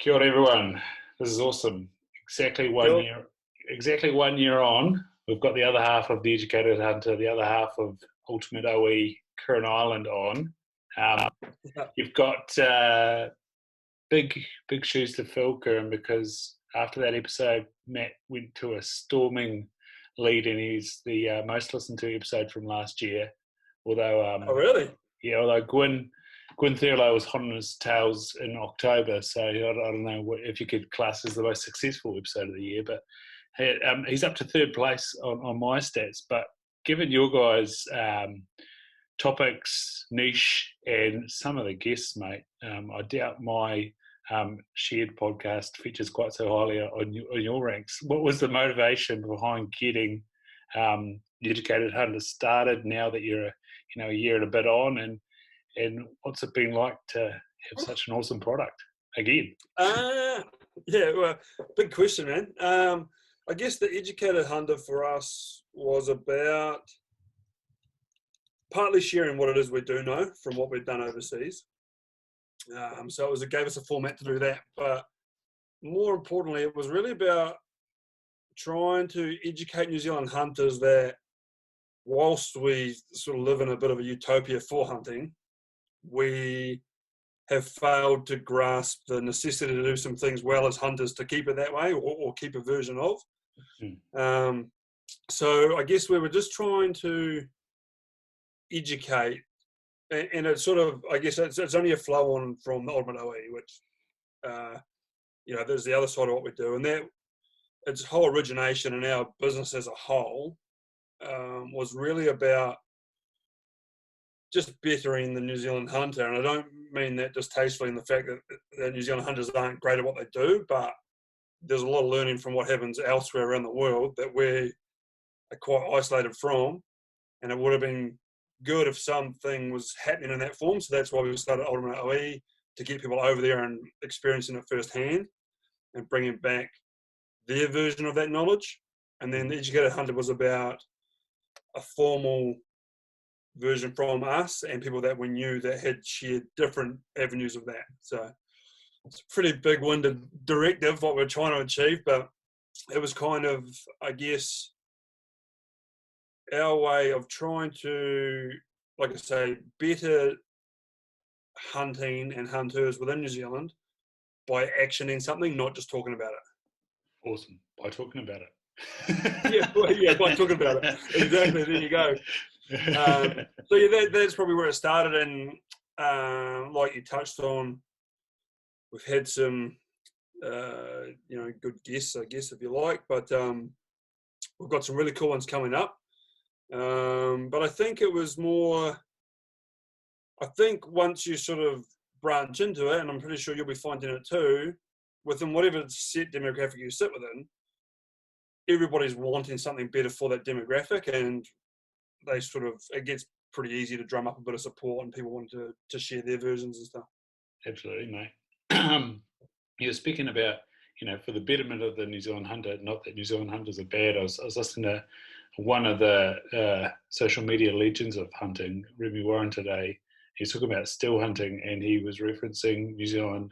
Kia ora everyone. This is awesome. Exactly one Cool. year. Exactly 1 year on. We've got the other half of the Educated Hunter, the other half of Ultimate OE Kuran Island on. You've got big shoes to fill, Kuran, because after that episode, Matt went to a storming lead, and he's the most listened to episode from last year. Although, Oh, really? yeah, although Gwyn Thurlow was hot on his tails in October, so I don't know if you could class as the most successful episode of the year, but he's up to third place on my stats. But given your guys' topics, niche, and some of the guests, mate, I doubt my shared podcast features quite so highly on your ranks. What was the motivation behind getting the Educated Hunter started now that you're a year and a bit on, and what's it been like to have such an awesome product again? Yeah, well, big question, man. I guess the Educated Hunter for us was about partly sharing what it is we do know from what we've done overseas. So it gave us a format to do that, but more importantly, it was really about trying to educate New Zealand hunters that whilst we sort of live in a bit of a utopia for hunting, we have failed to grasp the necessity to do some things well as hunters to keep it that way, or keep a version of. So I guess we were just trying to educate, and it's sort of, I guess it's only a flow on from the Ultimate OE, which, there's the other side of what we do, and that its whole origination in our business as a whole was really about just bettering the New Zealand hunter. And I don't mean that distastefully in the fact that New Zealand hunters aren't great at what they do, but there's a lot of learning from what happens elsewhere around the world that we are quite isolated from. And it would have been good if something was happening in that form. So that's why we started Ultimate OE, to get people over there and experiencing it firsthand and bringing back their version of that knowledge. And then the Educated Hunter was about a formal version from us and people that we knew that had shared different avenues of that. So it's a pretty big-winded directive, what we're trying to achieve, but it was kind of, I guess, our way of trying to, like I say, better hunting and hunters within New Zealand by actioning something, not just talking about it. Awesome. By talking about it. yeah, by talking about it. Exactly, there you go. So yeah, that's probably where it started, and like you touched on, we've had some good guests, I guess, if you like, but we've got some really cool ones coming up. But I think it was more, once you sort of branch into it, and I'm pretty sure you'll be finding it too, within whatever set demographic you sit within, everybody's wanting something better for that demographic, and it gets pretty easy to drum up a bit of support and people want to share their versions and stuff. Absolutely, mate. You're speaking about, for the betterment of the New Zealand hunter, not that New Zealand hunters are bad. I was listening to one of the social media legends of hunting, Remy Warren, today. He's talking about still hunting, and he was referencing New Zealand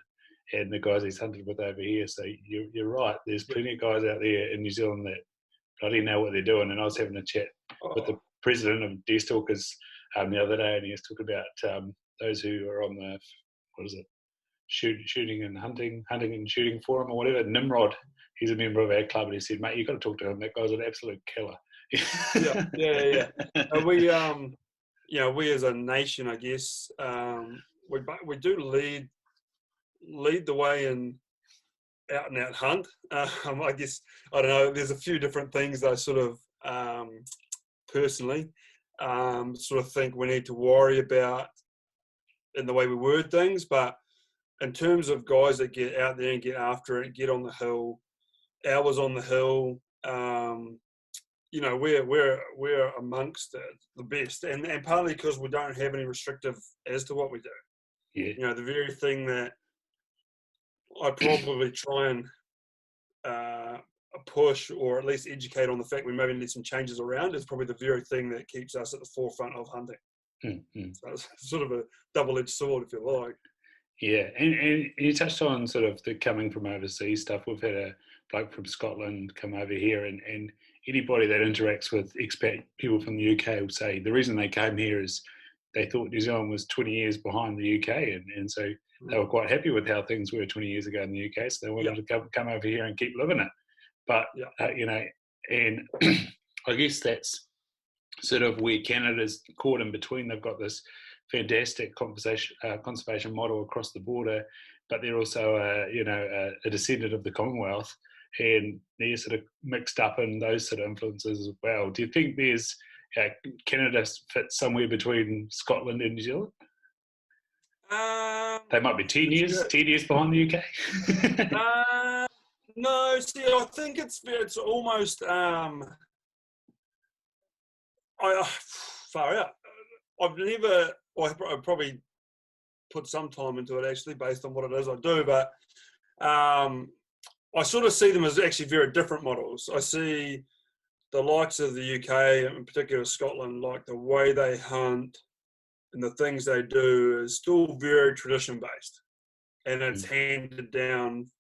and the guys he's hunted with over here. So you're right. There's plenty of guys out there in New Zealand that bloody know what they're doing. And I was having a chat with the president of Deerstalkers the other day, and he was talking about those who are on the, shooting and hunting and shooting forum or whatever. Nimrod, he's a member of our club, and he said, mate, you've got to talk to him. That guy's an absolute killer. Yeah. We as a nation, I guess, we do lead the way in out and out hunt. I guess, I don't know, there's a few different things that I sort of personally sort of think we need to worry about in the way we word things, but in terms of guys that get out there and get after it, get on the hill, hours on the hill, we're amongst the best, and partly because we don't have any restrictive as to what we do. Yeah. The very thing that I probably try and push, or at least educate on the fact we maybe need some changes around, is probably the very thing that keeps us at the forefront of hunting. Mm-hmm. So it's sort of a double-edged sword, if you like. Yeah, and you touched on sort of the coming from overseas stuff. We've had a bloke from Scotland come over here, and anybody that interacts with expat people from the UK will say the reason they came here is they thought New Zealand was 20 years behind the UK, and so they were quite happy with how things were 20 years ago in the UK, so they Yeah, wanted to come over here and keep living it. But, yeah, and I guess that's sort of where Canada's caught in between. They've got this fantastic conservation model across the border, but they're also a descendant of the Commonwealth, and they're sort of mixed up in those sort of influences as well. Do you think there's Canada fits somewhere between Scotland and New Zealand? They might be 10 it's years, good. 10 years behind the UK. No, see, I think it's almost far out. I've probably put some time into it actually, based on what it is I do, but I sort of see them as actually very different models. I see the likes of the UK, in particular Scotland, like the way they hunt and the things they do is still very tradition based, and it's handed down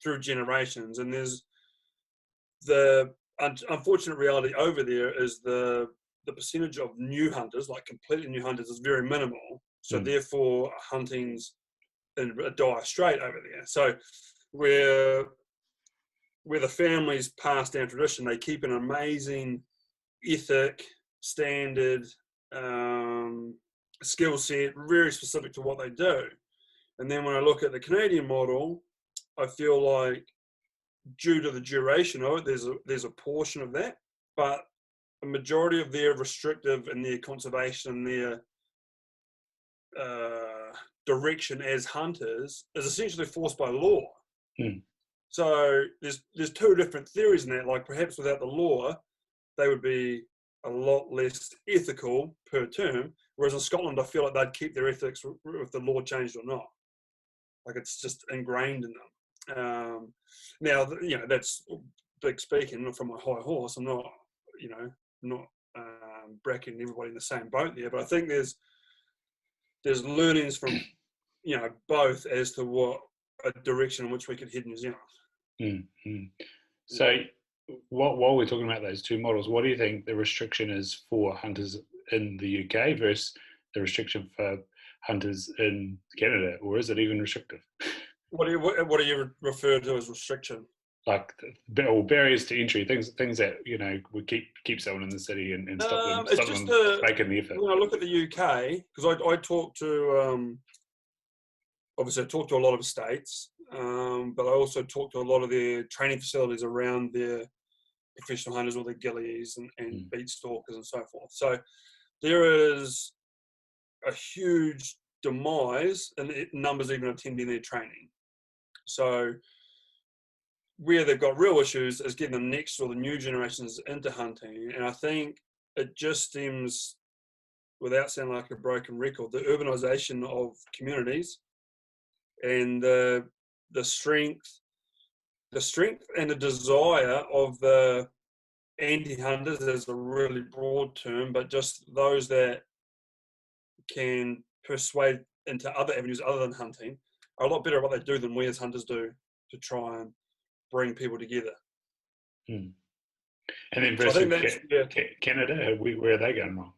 through generations. And there's the unfortunate reality over there is the percentage of new hunters, like completely new hunters, is very minimal. So therefore, hunting's in a dire strait over there. So where the families pass down tradition, they keep an amazing ethic, standard, skill set, very specific to what they do. And then when I look at the Canadian model, I feel like due to the duration of it, there's a portion of that, but a majority of their restrictive and their conservation, their direction as hunters is essentially forced by law. So there's two different theories in that. Like perhaps without the law, they would be a lot less ethical per term. Whereas in Scotland, I feel like they'd keep their ethics if the law changed or not. Like it's just ingrained in them. Now, that's big speaking from a high horse. I'm not, not bracketing everybody in the same boat there, but I think there's learnings from, both as to what a direction in which we could head in New Zealand. Mm-hmm. So, while we're talking about those two models, what do you think the restriction is for hunters in the UK versus the restriction for hunters in Canada, or is it even restrictive? What do you refer to as restriction? Like barriers to entry, things that would keep someone in the city and stop them making the effort. When I look at the UK, because I talk to obviously I talk to a lot of states, but I also talk to a lot of their training facilities around their professional hunters or their gillies and beat stalkers and so forth. So there is a huge demise in numbers even attending their training. So where they've got real issues is getting the next or the new generations into hunting. And I think it just stems, without sounding like a broken record, the urbanisation of communities and the strength and the desire of the anti-hunters as a really broad term, but just those that can persuade into other avenues other than hunting are a lot better at what they do than we as hunters do to try and bring people together. And then versus Canada, where are they going wrong?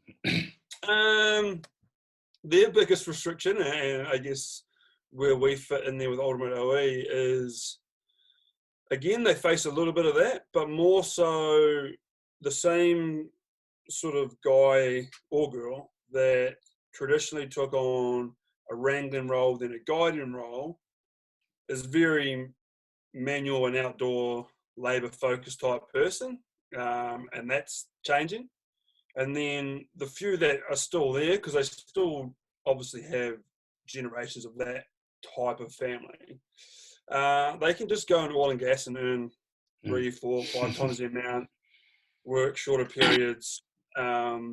Their biggest restriction, and I guess where we fit in there with Ultimate OE, is again they face a little bit of that, but more so the same sort of guy or girl that traditionally took on a wrangling role, then a guiding role, is very manual and outdoor labour focused type person, and that's changing. And then the few that are still there, because they still obviously have generations of that type of family, they can just go into oil and gas and earn 3, 4, 5 times the amount, work shorter periods. Like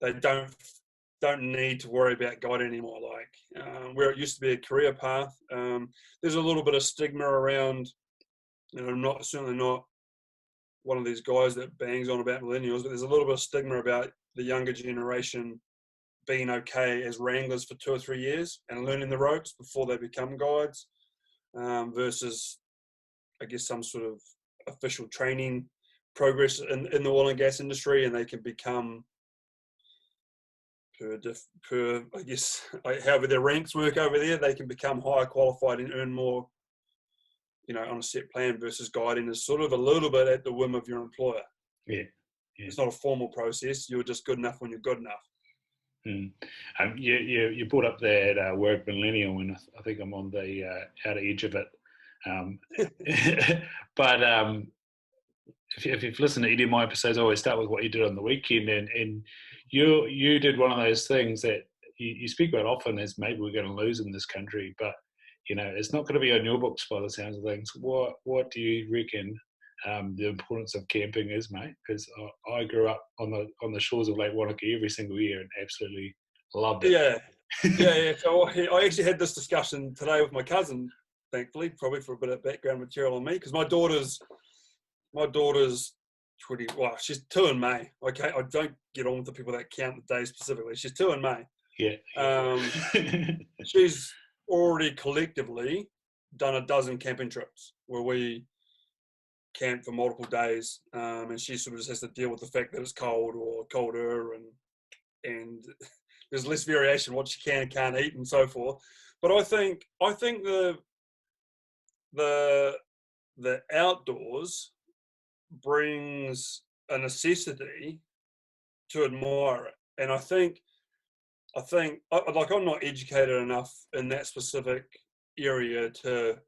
they don't need to worry about guiding anymore. Like where it used to be a career path, there's a little bit of stigma around. I'm certainly not one of these guys that bangs on about millennials, but there's a little bit of stigma about the younger generation being okay as wranglers for 2 or 3 years and learning the ropes before they become guides, versus, I guess, some sort of official training progress in the oil and gas industry, and they can become per I guess, however their ranks work over there, they can become higher qualified and earn more, on a set plan, versus guiding is sort of a little bit at the whim of your employer. Yeah. It's not a formal process. You're just good enough when you're good enough. You brought up that word millennial, and I think I'm on the outer edge of it. But if you've listened to any of my episodes, I always start with what you did on the weekend, and you did one of those things that you speak about often as maybe we're going to lose in this country, but it's not going to be on your books by the sounds of things. What do you reckon the importance of camping is, mate? Because I grew up on the shores of Lake Wanaka every single year and absolutely loved it. Yeah. So I actually had this discussion today with my cousin, thankfully, probably for a bit of background material on me, because my daughter's 20. Well, she's 2 in May. Okay, I don't get on with the people that count the days specifically. She's 2 in May. Yeah. She's already collectively done a dozen camping trips where we camp for multiple days, and she sort of just has to deal with the fact that it's cold or colder, and there's less variation what she can and can't eat and so forth. But I think the outdoors brings a necessity to admire it, and I think I'm not educated enough in that specific area to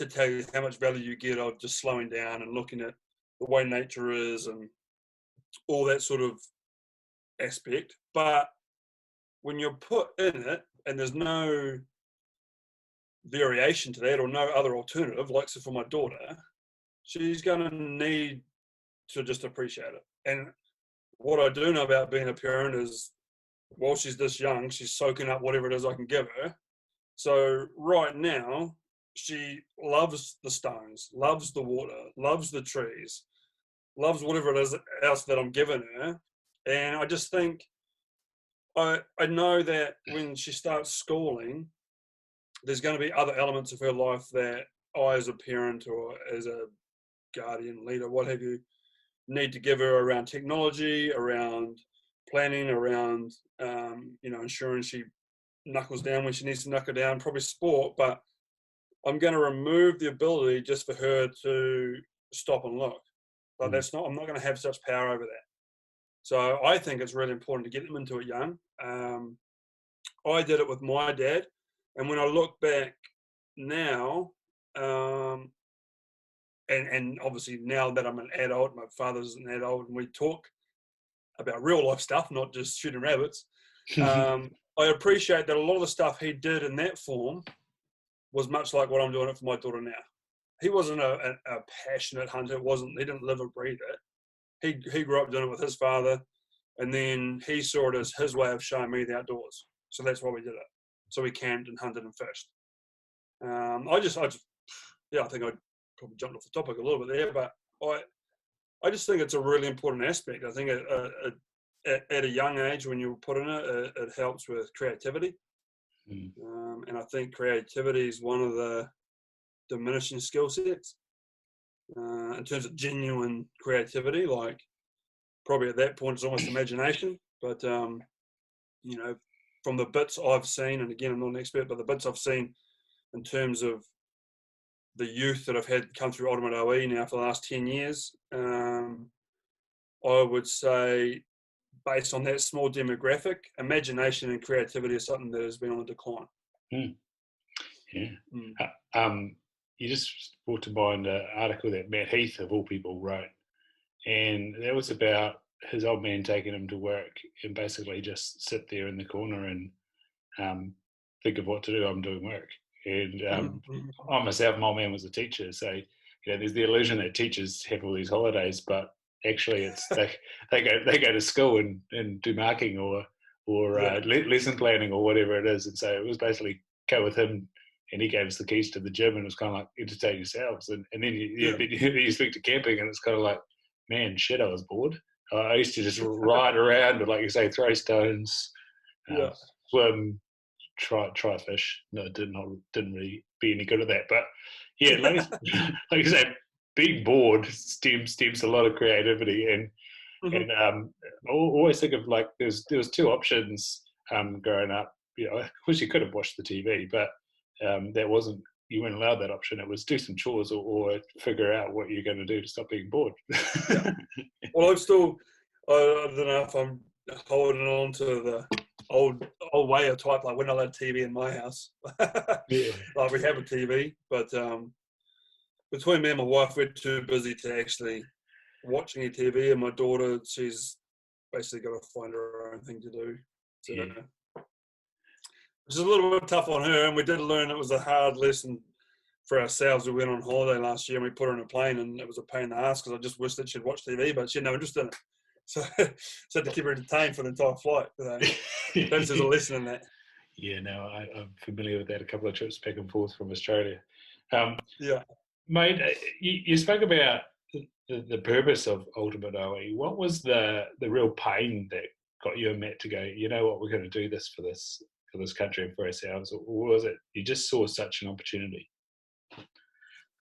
tell you how much value you get of just slowing down and looking at the way nature is and all that sort of aspect. But when you're put in it and there's no variation to that or no other alternative, like so for my daughter, she's going to need to just appreciate it. And what I do know about being a parent is, while she's this young, she's soaking up whatever it is I can give her. So right now, she loves the stones, loves the water, loves the trees, loves whatever it is else that I'm giving her. And I just think, I know that when she starts schooling, there's going to be other elements of her life that I, as a parent or as a guardian, leader, what have you, need to give her around technology, around planning, around ensuring she knuckles down when she needs to knuckle down, probably sport. But I'm going to remove the ability just for her to stop and look. But I'm not going to have such power over that. So I think it's really important to get them into it young. I did it with my dad, and when I look back now, and obviously now that I'm an adult, my father's an adult, and we talk about real life stuff, not just shooting rabbits. I appreciate that a lot of the stuff he did in that form was much like what I'm doing it for my daughter now. He wasn't a passionate hunter. He didn't live or breathe it. He grew up doing it with his father, and then he saw it as his way of showing me the outdoors. So that's why we did it. So we camped and hunted and fished. I think I probably jumped off the topic a little bit there, but I just think it's a really important aspect. I think at a young age, when you're put in it, it helps with creativity. And I think creativity is one of the diminishing skill sets in terms of genuine creativity. Like, probably at that point, it's almost imagination. But, from the bits I've seen, and again, I'm not an expert, but the bits I've seen in terms of the youth that I've had come through Ultimate OE now for the last 10 years, I would say, based on that small demographic, imagination and creativity is something that has been on the decline. Yeah. You just brought to mind an article that Matt Heath, of all people, wrote, and that was about his old man taking him to work and basically just sit there in the corner and think of what to do. I'm doing work. And I myself, my old man was a teacher, so there's the illusion that teachers have all these holidays, but actually it's they go to school and do marking or lesson planning or whatever it is. And so it was basically go with him, and he gave us the keys to the gym, and it was kind of like, entertain yourselves. And then you speak to camping, and it's kind of like, man, shit, I was bored. I used to just ride around and, like you say, throw stones, Yeah. Swim, try fish. No, didn't really be any good at that. But yeah, like you said, being bored stems a lot of creativity, Mm-hmm. and I always think of like there was two options growing up. Of course you could have watched the TV, but that wasn't, you weren't allowed that option. It was do some chores or figure out what you're going to do to stop being bored. Yeah. Well, I'm still. I don't know if I'm holding on to the old way of type. Like we're not allowed TV in my house. Yeah. Like we have a TV, but between me and my wife, we're too busy to actually watch any TV. And my daughter, she's basically got to find her own thing to do. So, Yeah. which is a little bit tough on her. And we did learn it was a hard lesson for ourselves. We went on holiday last year and we put her on a plane, and it was a pain in the ass because I just wished that she'd watch TV, but she had no interest in it. So, so I had to keep her entertained for the entire flight. So perhaps there's a lesson in that. Yeah, no, I'm familiar with that. A couple of trips back and forth from Australia. Yeah. Mate, you spoke about the purpose of Ultimate OE. What was the real pain that got you and Matt to go, you know what, we're going to do this for this country and for ourselves? Or was it you just saw such an opportunity?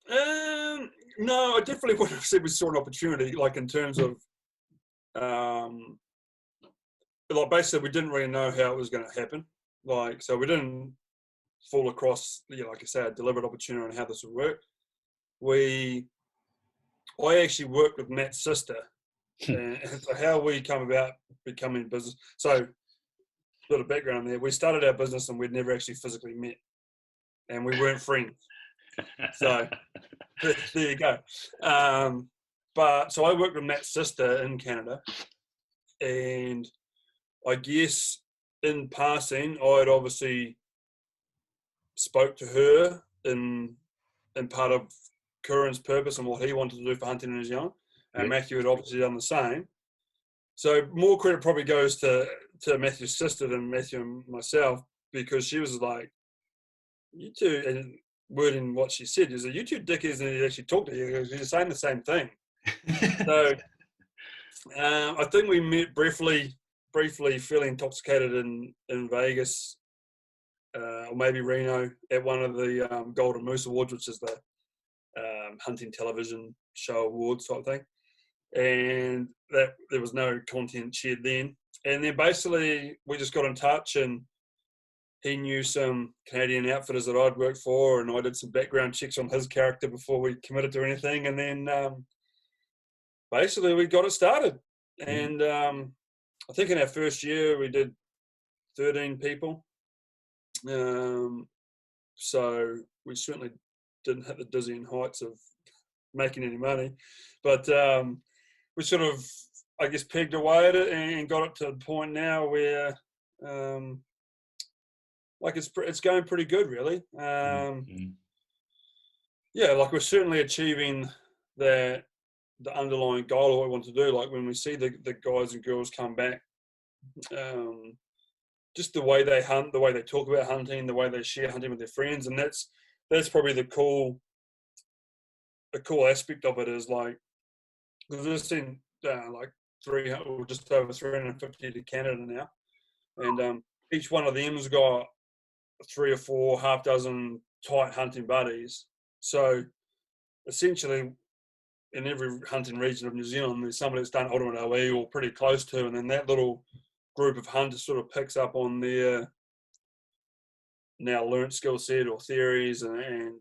No, I definitely would have said we saw an opportunity, like in terms of, like basically we didn't really know how it was going to happen. Like, so we didn't fall across, like I said, a deliberate opportunity on how this would work. I actually worked with Matt's sister, and so how we come about becoming business. So, a bit of background there. We started our business and we'd never actually physically met, and we weren't friends. So, there you go. But so I worked with Matt's sister in Canada, and I guess in passing, I'd obviously spoke to her in part of Kuran's purpose and what he wanted to do for hunting in New Zealand. And Yeah. Matthew had obviously done the same. So more credit probably goes to Matthew's sister than Matthew and myself, because she was like, you two, and wording what she said, is that you two dickies, and he actually talked to you because you're saying the same thing. So I think we met briefly feeling intoxicated in Vegas, or maybe Reno, at one of the Golden Moose Awards, which is the hunting television show awards type thing. And that there was no content shared then. And then basically we just got in touch, and he knew some Canadian outfitters that I'd worked for, and I did some background checks on his character before we committed to anything. And then basically we got it started. And I think in our first year we did 13 people. So we certainly didn't hit the dizzying heights of making any money, but we sort of, I guess, pegged away at it and got it to the point now where like it's going pretty good, really. Yeah, like we're certainly achieving the underlying goal of what we want to do. Like when we see the guys and girls come back, just the way they hunt, the way they talk about hunting, the way they share hunting with their friends, and that's probably the cool aspect of it, is like, because we've seen like 300 or just over 350 to Canada now, and each one of them's got 3 or 4, half dozen tight hunting buddies. So essentially, in every hunting region of New Zealand, there's somebody that's done Ultimate OE or pretty close to, and then that little group of hunters sort of picks up on their now learnt skill set or theories, and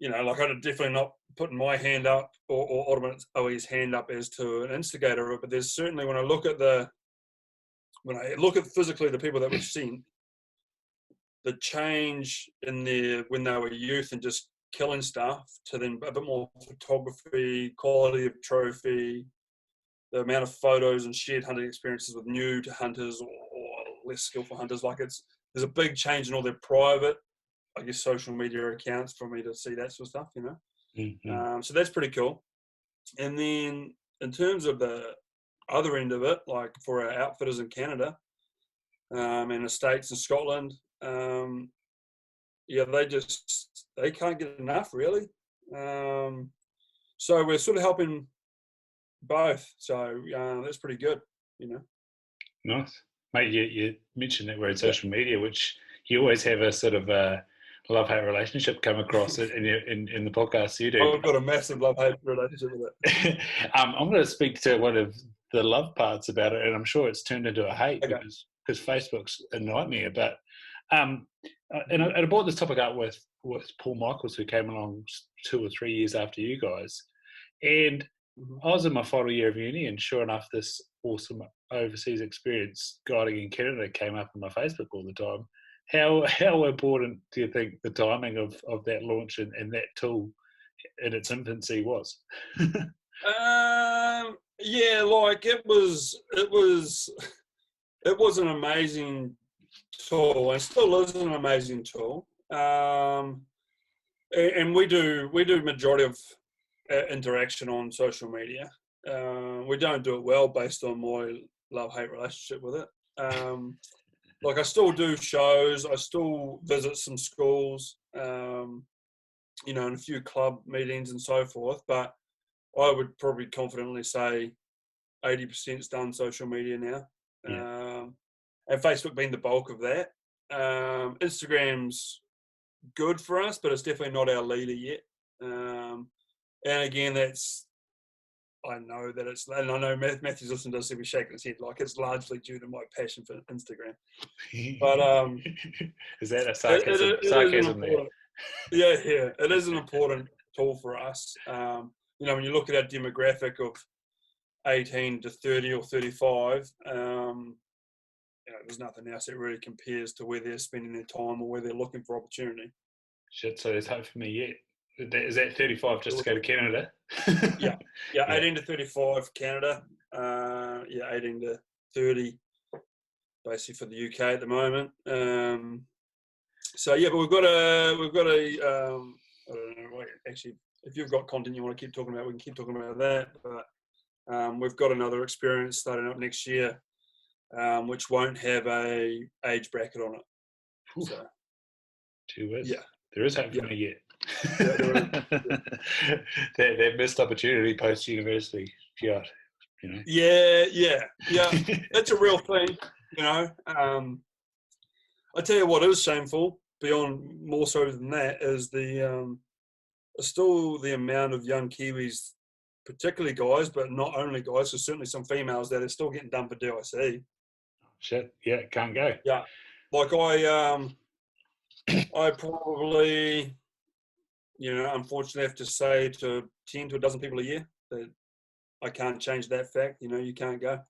like I'm definitely not putting my hand up or Ultimate OE's hand up as to an instigator of it, but there's certainly, when I look at physically the people that we've seen, the change in when they were youth and just killing stuff, to then a bit more photography, quality of trophy, the amount of photos and shared hunting experiences with new to hunters or less skillful hunters. Like there's a big change in all their private, I guess, social media accounts for me to see that sort of stuff, So that's pretty cool. And then in terms of the other end of it, like for our outfitters in Canada and the States and Scotland, they can't get enough, really. So we're sort of helping both. So that's pretty good, Nice. Mate, you mentioned that word social media, which you always have a sort of a love-hate relationship come across in the podcast you do. I've got a massive love-hate relationship with it. I'm going to speak to one of the love parts about it, and I'm sure it's turned into a hate Okay. because Facebook's a nightmare. But and I brought this topic up with Paul Michaels, who came along 2 or 3 years after you guys, and I was in my final year of uni, and sure enough, this awesome overseas experience guiding in Canada came up on my Facebook all the time. How important do you think the timing of that launch and that tool in its infancy was? Yeah, like it was an amazing tool, and still is an amazing tool. And we do majority of interaction on social media. We don't do it well based on my love-hate relationship with it. Like I still do shows, I still visit some schools, and a few club meetings and so forth, but I would probably confidently say 80% is done social media now. Yeah. And Facebook being the bulk of that. Instagram's good for us, but it's definitely not our leader yet. And again, I know Matthew's listening to us, he'll be shaking his head, like it's largely due to my passion for Instagram. But is that a it sarcasm there? Yeah, it is an important tool for us. When you look at our demographic of 18 to 30 or 35, there's nothing else that really compares to where they're spending their time or where they're looking for opportunity. Shit, so there's hope for me yet. Is that 35 just to go to Canada? Yeah, 18 to 35 Canada. 18 to 30 basically for the UK at the moment. But we've got a I don't know. Actually, if you've got content you want to keep talking about, we can keep talking about that. But we've got another experience starting up next year, which won't have a age bracket on it. Oof. So, Gee whiz. Yeah, there is hope for me yet. Yeah. that missed opportunity post university. God, Yeah. That's a real thing. I tell you what is shameful, beyond more so than that, is still the amount of young Kiwis, particularly guys, but not only guys, so certainly some females that are still getting done for DIC. Shit, yeah, can't go. Yeah, like I probably, unfortunately have to say to 10 to a dozen people a year that I can't change that fact. You can't go.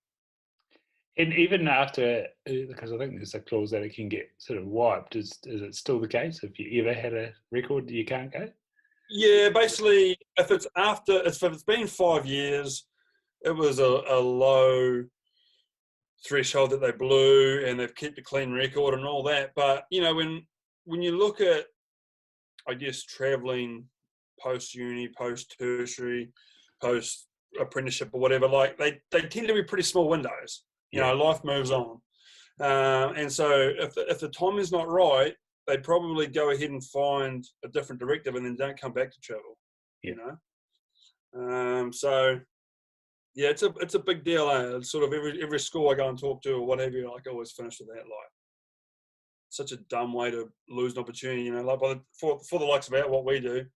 And even after, because I think there's a clause that it can get sort of wiped, is it still the case? If you ever had a record, you can't go? Yeah, basically, if it's been 5 years, it was a low threshold that they blew, and they've kept a clean record and all that. But when you look at, I guess, traveling post uni, post tertiary, post apprenticeship or whatever, like they tend to be pretty small windows. Life moves on, and so if the time is not right, they probably go ahead and find a different directive and then don't come back to travel. So yeah, it's a big deal. It's sort of every school I go and talk to or whatever, I always finish with that. Like, such a dumb way to lose an opportunity. Like for the likes of what we do,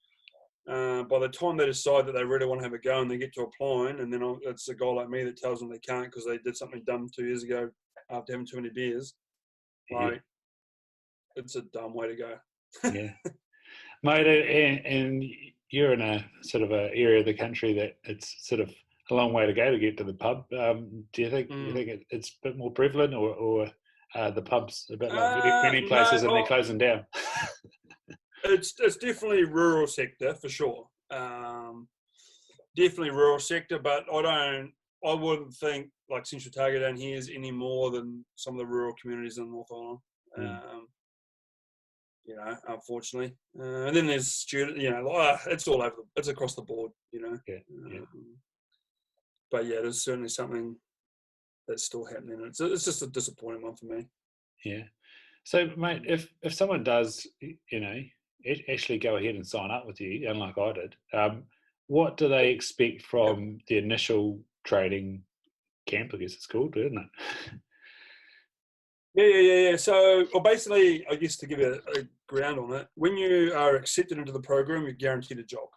by the time they decide that they really want to have a go and they get to applying, and then it's a guy like me that tells them they can't because they did something dumb 2 years ago after having too many beers. Like, it's a dumb way to go. Yeah, mate, and you're in a sort of a area of the country that it's sort of a long way to go to get to the pub. Do you think it's a bit more prevalent, or the pubs a bit like many places and they're closing down? It's definitely rural sector for sure. Definitely rural sector, but I wouldn't think like Central Otago down here is any more than some of the rural communities in North Island. Unfortunately. And then there's student, it's all over, it's across the board, Yeah. But yeah, there's certainly something that's still happening. It's just a disappointing one for me. Yeah. So, mate, if someone does, actually go ahead and sign up with you, unlike I did, what do they expect from the initial trading camp? I guess it's called, isn't it? Yeah. So, well, basically, I guess to give you a ground on it, when you are accepted into the program, you're guaranteed a job.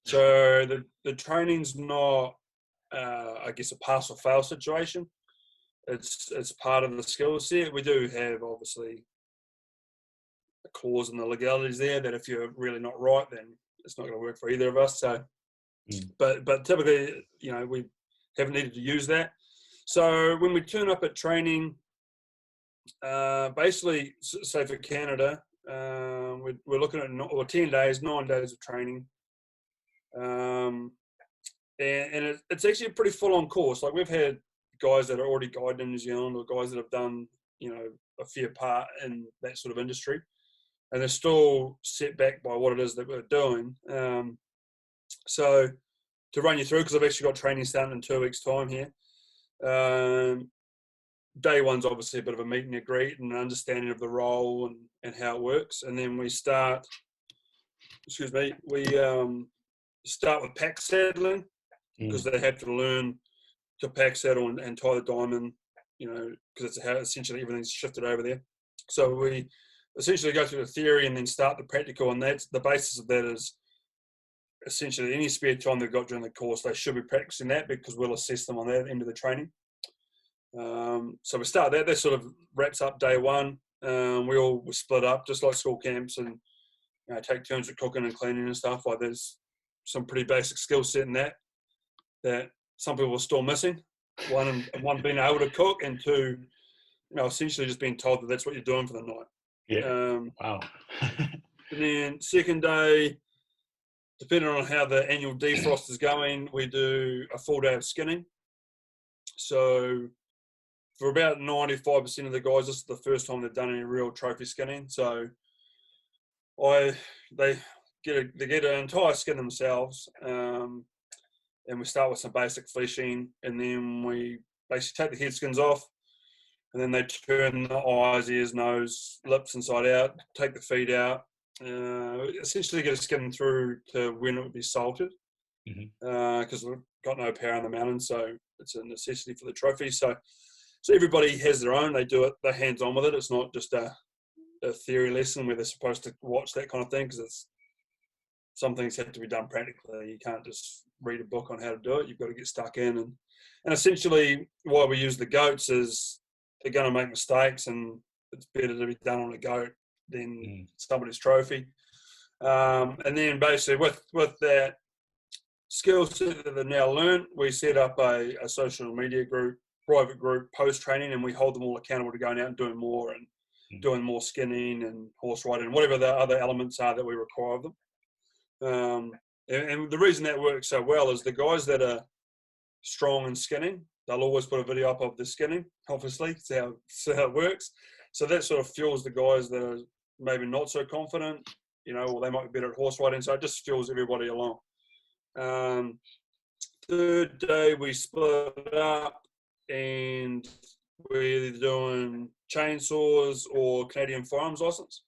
So the training's not, I guess, a pass or fail situation. It's part of the skill set. We do have obviously a clause in the legalities there that if you're really not right, then it's not going to work for either of us. So, but typically, we haven't needed to use that. So when we turn up at training, basically, say for Canada, we're looking at 10 days, 9 days of training. And it's actually a pretty full-on course. Like, we've had guys that are already guided in New Zealand, or guys that have done, a fair part in that sort of industry, and they're still set back by what it is that we're doing. So to run you through, because I've actually got training starting in 2 weeks' time here. Day one's obviously a bit of a meet and greet and an understanding of the role and how it works. And then we start, we start with pack saddling, because they have to learn to pack saddle and tie the diamond, because it's how essentially everything's shifted over there. So we essentially go through the theory and then start the practical, and that's the basis of that is essentially any spare time they've got during the course, they should be practicing that, because we'll assess them on that end of the training. So we start that sort of wraps up day one. We split up just like school camps, and take turns with cooking and cleaning and stuff. Like, there's some pretty basic skill set in that some people are still missing. One being able to cook, and two, essentially just being told that that's what you're doing for the night. Yeah. Wow. And then second day, depending on how the annual defrost is going, we do a full day of skinning. So for about 95% of the guys, this is the first time they've done any real trophy skinning. So they get an entire skin themselves, and we start with some basic fleshing, and then we basically take the head skins off, and then they turn the eyes, ears, nose, lips inside out, take the feet out, essentially get a skin through to when it would be salted, because we've got no power in the mountains, so it's a necessity for the trophy. So everybody has their own. They do it. They're hands-on with it. It's not just a theory lesson where they're supposed to watch that kind of thing, because some things have to be done practically. You can't just read a book on how to do it. You've got to get stuck in. And essentially why we use the goats is they're going to make mistakes, and it's better to be done on a goat than somebody's trophy. And then basically with that skill set that they've now learned, we set up a social media group, private group, post-training, and we hold them all accountable to going out and doing more, and doing more skinning and horse riding and whatever the other elements are that we require of them. And the reason that works so well is the guys that are strong in skinning, they'll always put a video up of the skinning, obviously. It's how it works. So that sort of fuels the guys that are maybe not so confident, or they might be better at horse riding. So it just fuels everybody along. Third day, we split up, and we're either doing chainsaws or Canadian firearms license.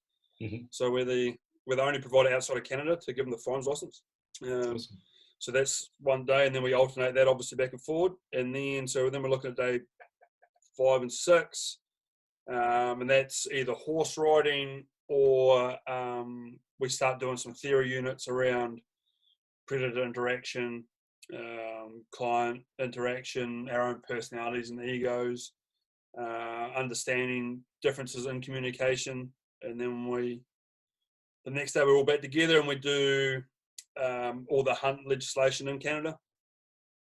So we're the only provider outside of Canada to give them the firearms license. Awesome. So that's one day, and then we alternate that obviously back and forward. And then we're looking at day 5 and 6, and that's either horse riding or we start doing some theory units around predator interaction, client interaction, our own personalities and egos, understanding differences in communication. And then the next day we're all back together, and we do all the hunt legislation in Canada.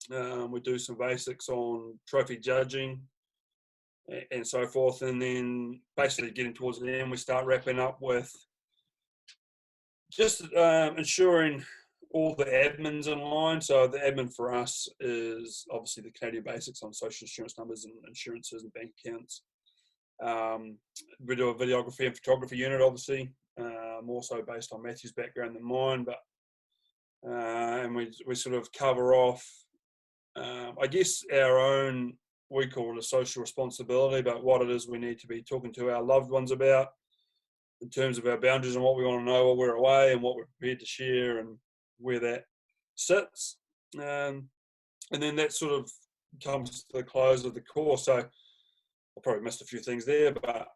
We do some basics on trophy judging and so forth. And then basically getting towards the end, we start wrapping up with just ensuring all the admin's in line. So the admin for us is obviously the Canadian basics on social insurance numbers and insurances and bank accounts. We do a videography and photography unit, obviously, more so based on Matthew's background than mine, but and we sort of cover off, I guess, our own, we call it a social responsibility, but what it is we need to be talking to our loved ones about in terms of our boundaries and what we want to know while we're away, and what we're prepared to share, and where that sits. And then that sort of comes to the close of the course. So I probably missed a few things there, but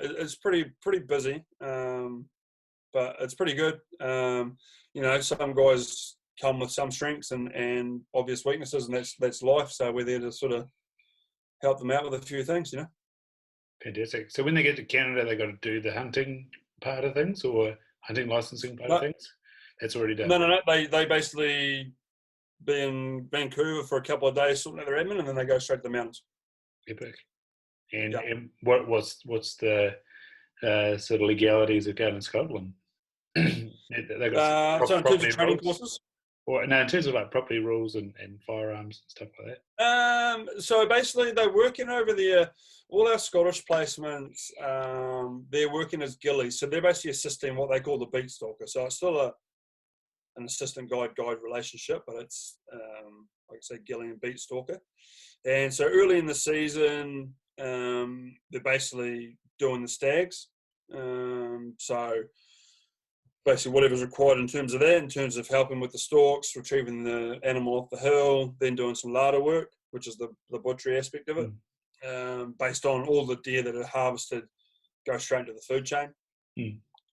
it's pretty busy. But it's pretty good. Some guys come with some strengths and obvious weaknesses, and that's life. So we're there to sort of help them out with a few things. Fantastic. So when they get to Canada, they got to do the hunting part of things, or hunting licensing part of things. That's already done. No. They basically be in Vancouver for a couple of days sorting out their admin, and then they go straight to the mountains. Epic. And what's the sort of legalities of going to Scotland? They got so in terms of training rules? courses, Or no, in terms of like property rules and firearms and stuff like that. So basically, they're working over there. All our Scottish placements, they're working as gillies, so they're basically assisting what they call the beat stalker. So it's still an assistant guide relationship, but it's like I say, gilly and beat stalker. And so early in the season, they're basically doing the stags. So basically whatever's required in terms of that, in terms of helping with the stalks, retrieving the animal off the hill, then doing some larder work, which is the butchery aspect of it, based on all the deer that are harvested go straight into the food chain.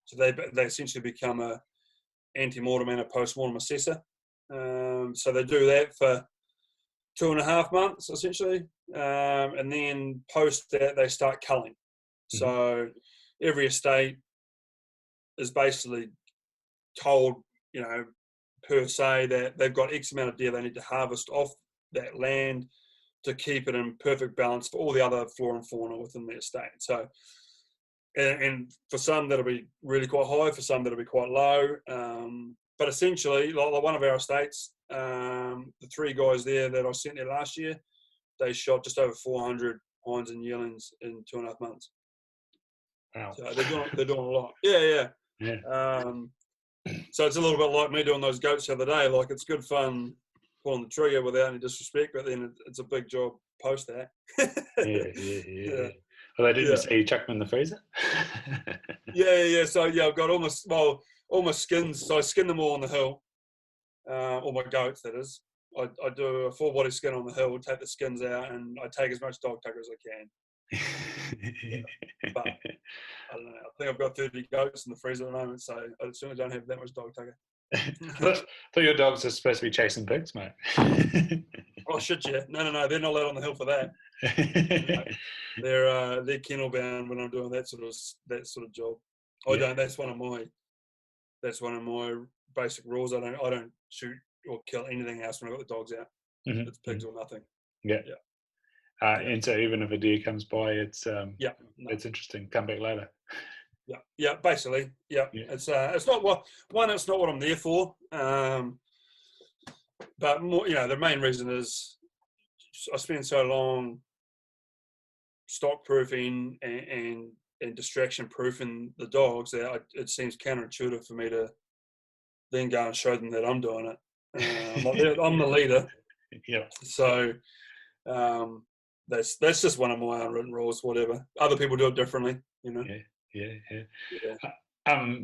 So they essentially become a ante-mortem and a post-mortem assessor. So they do that for 2.5 months, essentially. And then post that, they start culling. So every estate is basically told, per se, that they've got X amount of deer they need to harvest off that land to keep it in perfect balance for all the other flora and fauna within the estate. So, and for some that'll be really quite high, for some that'll be quite low. But essentially, like one of our estates, the 3 guys there that I sent there last year, they shot just over 400 hinds and yearlings in 2.5 months. Wow. So they're doing a lot. Yeah. So it's a little bit like me doing those goats the other day. Like, it's good fun pulling the trigger without any disrespect, but then it's a big job post that. Yeah. Well, they didn't say you chuck them in the freezer? Yeah. So I've got all my skins. So I skin them all on the hill. All my goats, that is. I do a full body skin on the hill, take the skins out, and I take as much dog tucker as I can. But I don't know. I think I've got 30 goats in the freezer at the moment, so I certainly don't have that much dog tucker. I thought your dogs are supposed to be chasing pigs, mate. Oh shit, yeah. No, they're not allowed on the hill for that. They're kennel bound when I'm doing that sort of job. I don't. That's one of my basic rules. I don't shoot or kill anything else when I've got the dogs out. It's pigs or nothing. Yeah. And so even if a deer comes by, it's it's interesting. Come back later. Yeah. Basically, yeah. It's not what I'm there for. But more, the main reason is I spend so long stock proofing and distraction proofing the dogs that it seems counterintuitive for me to then go and show them that I'm doing it. I'm the leader. Yeah. So that's just one of my unwritten rules. Whatever other people do it differently, Yeah.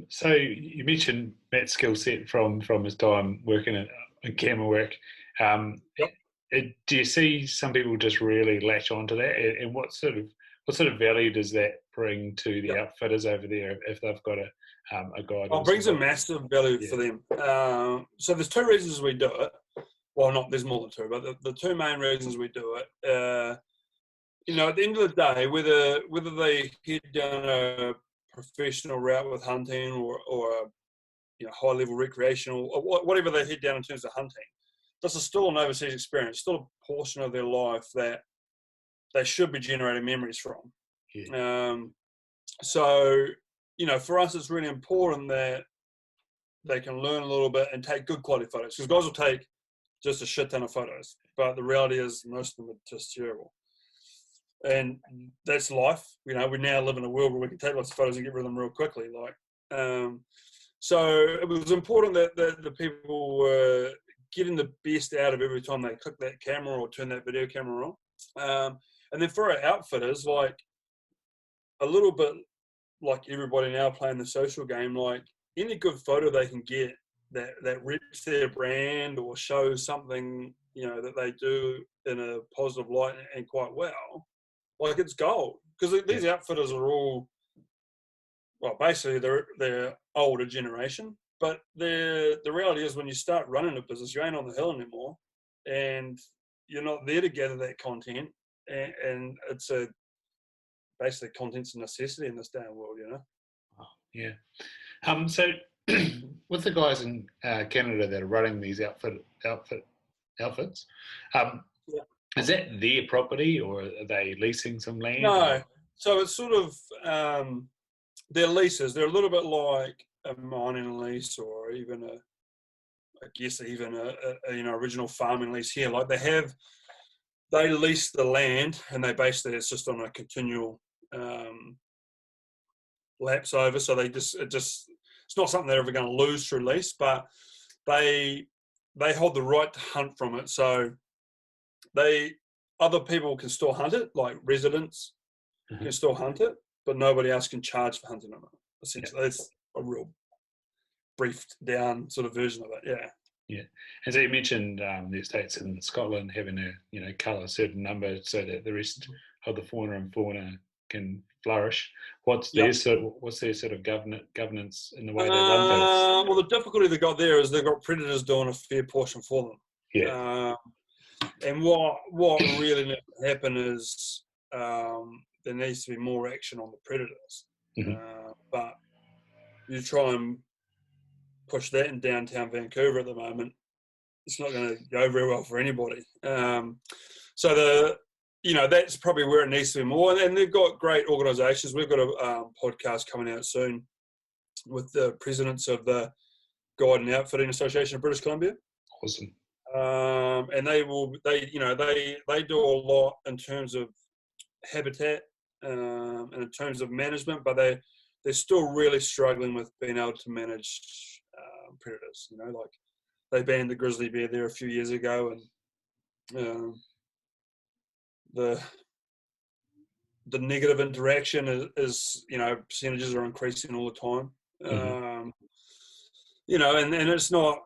So you mentioned Matt's skill set from his time working in camera work. Do you see some people just really latch onto that, and what sort of value does that bring to the outfitters over there if they've got a guide? It brings a massive value for them. So there's 2 reasons we do it. Well, there's more than 2, but the 2 main reasons we do it. At the end of the day, whether they head down a professional route with hunting or a high level recreational or whatever they head down in terms of hunting, this is still an overseas experience, still a portion of their life that they should be generating memories from. So, for us, it's really important that they can learn a little bit and take good quality photos, because guys will take just a shit ton of photos, but the reality is most of them are just terrible. And that's life. We now live in a world where we can take lots of photos and get rid of them real quickly. So it was important that the people were getting the best out of every time they click that camera or turn that video camera on. And then for our outfitters, like a little bit like everybody now playing the social game, like any good photo they can get that reps their brand or shows something, that they do in a positive light and quite well, like it's gold. Because these outfitters are all, well, basically they're older generation. But the reality is, when you start running a business, you ain't on the hill anymore, and you're not there to gather that content, and it's basically content's a necessity in this day and world, you know. Yeah. So with the guys in Canada that are running these outfits, Yeah. is that their property, or are they leasing some land? No, Or? so it's sort of they're leases. They're a little bit like a mining lease, or even a original farming lease here. Like they lease the land, and they basically, it's just on a continual lapse over. So it's not something they're ever going to lose through lease, but they hold the right to hunt from it. So other people can still hunt it, like residents can still hunt it, but nobody else can charge for hunting on it. Essentially, that's a real briefed down sort of version of it. Yeah. Yeah, and so you mentioned the estates in Scotland having a cull a certain number so that the rest of the fauna and flora can flourish. What's their sort of governance in the way they run things? Well, the difficulty they got there is they've got predators doing a fair portion for them. Yeah. And what really needs to happen is there needs to be more action on the predators. Mm-hmm. But you try and push that in downtown Vancouver at the moment, it's not going to go very well for anybody. So that's probably where it needs to be more. And they've got great organisations. We've got a podcast coming out soon with the presidents of the Guide and Outfitting Association of British Columbia. Awesome. And they do a lot in terms of habitat and in terms of management, but they're still really struggling with being able to manage predators. Like they banned the grizzly bear there a few years ago, and the negative interaction is percentages are increasing all the time. Mm-hmm. And it's not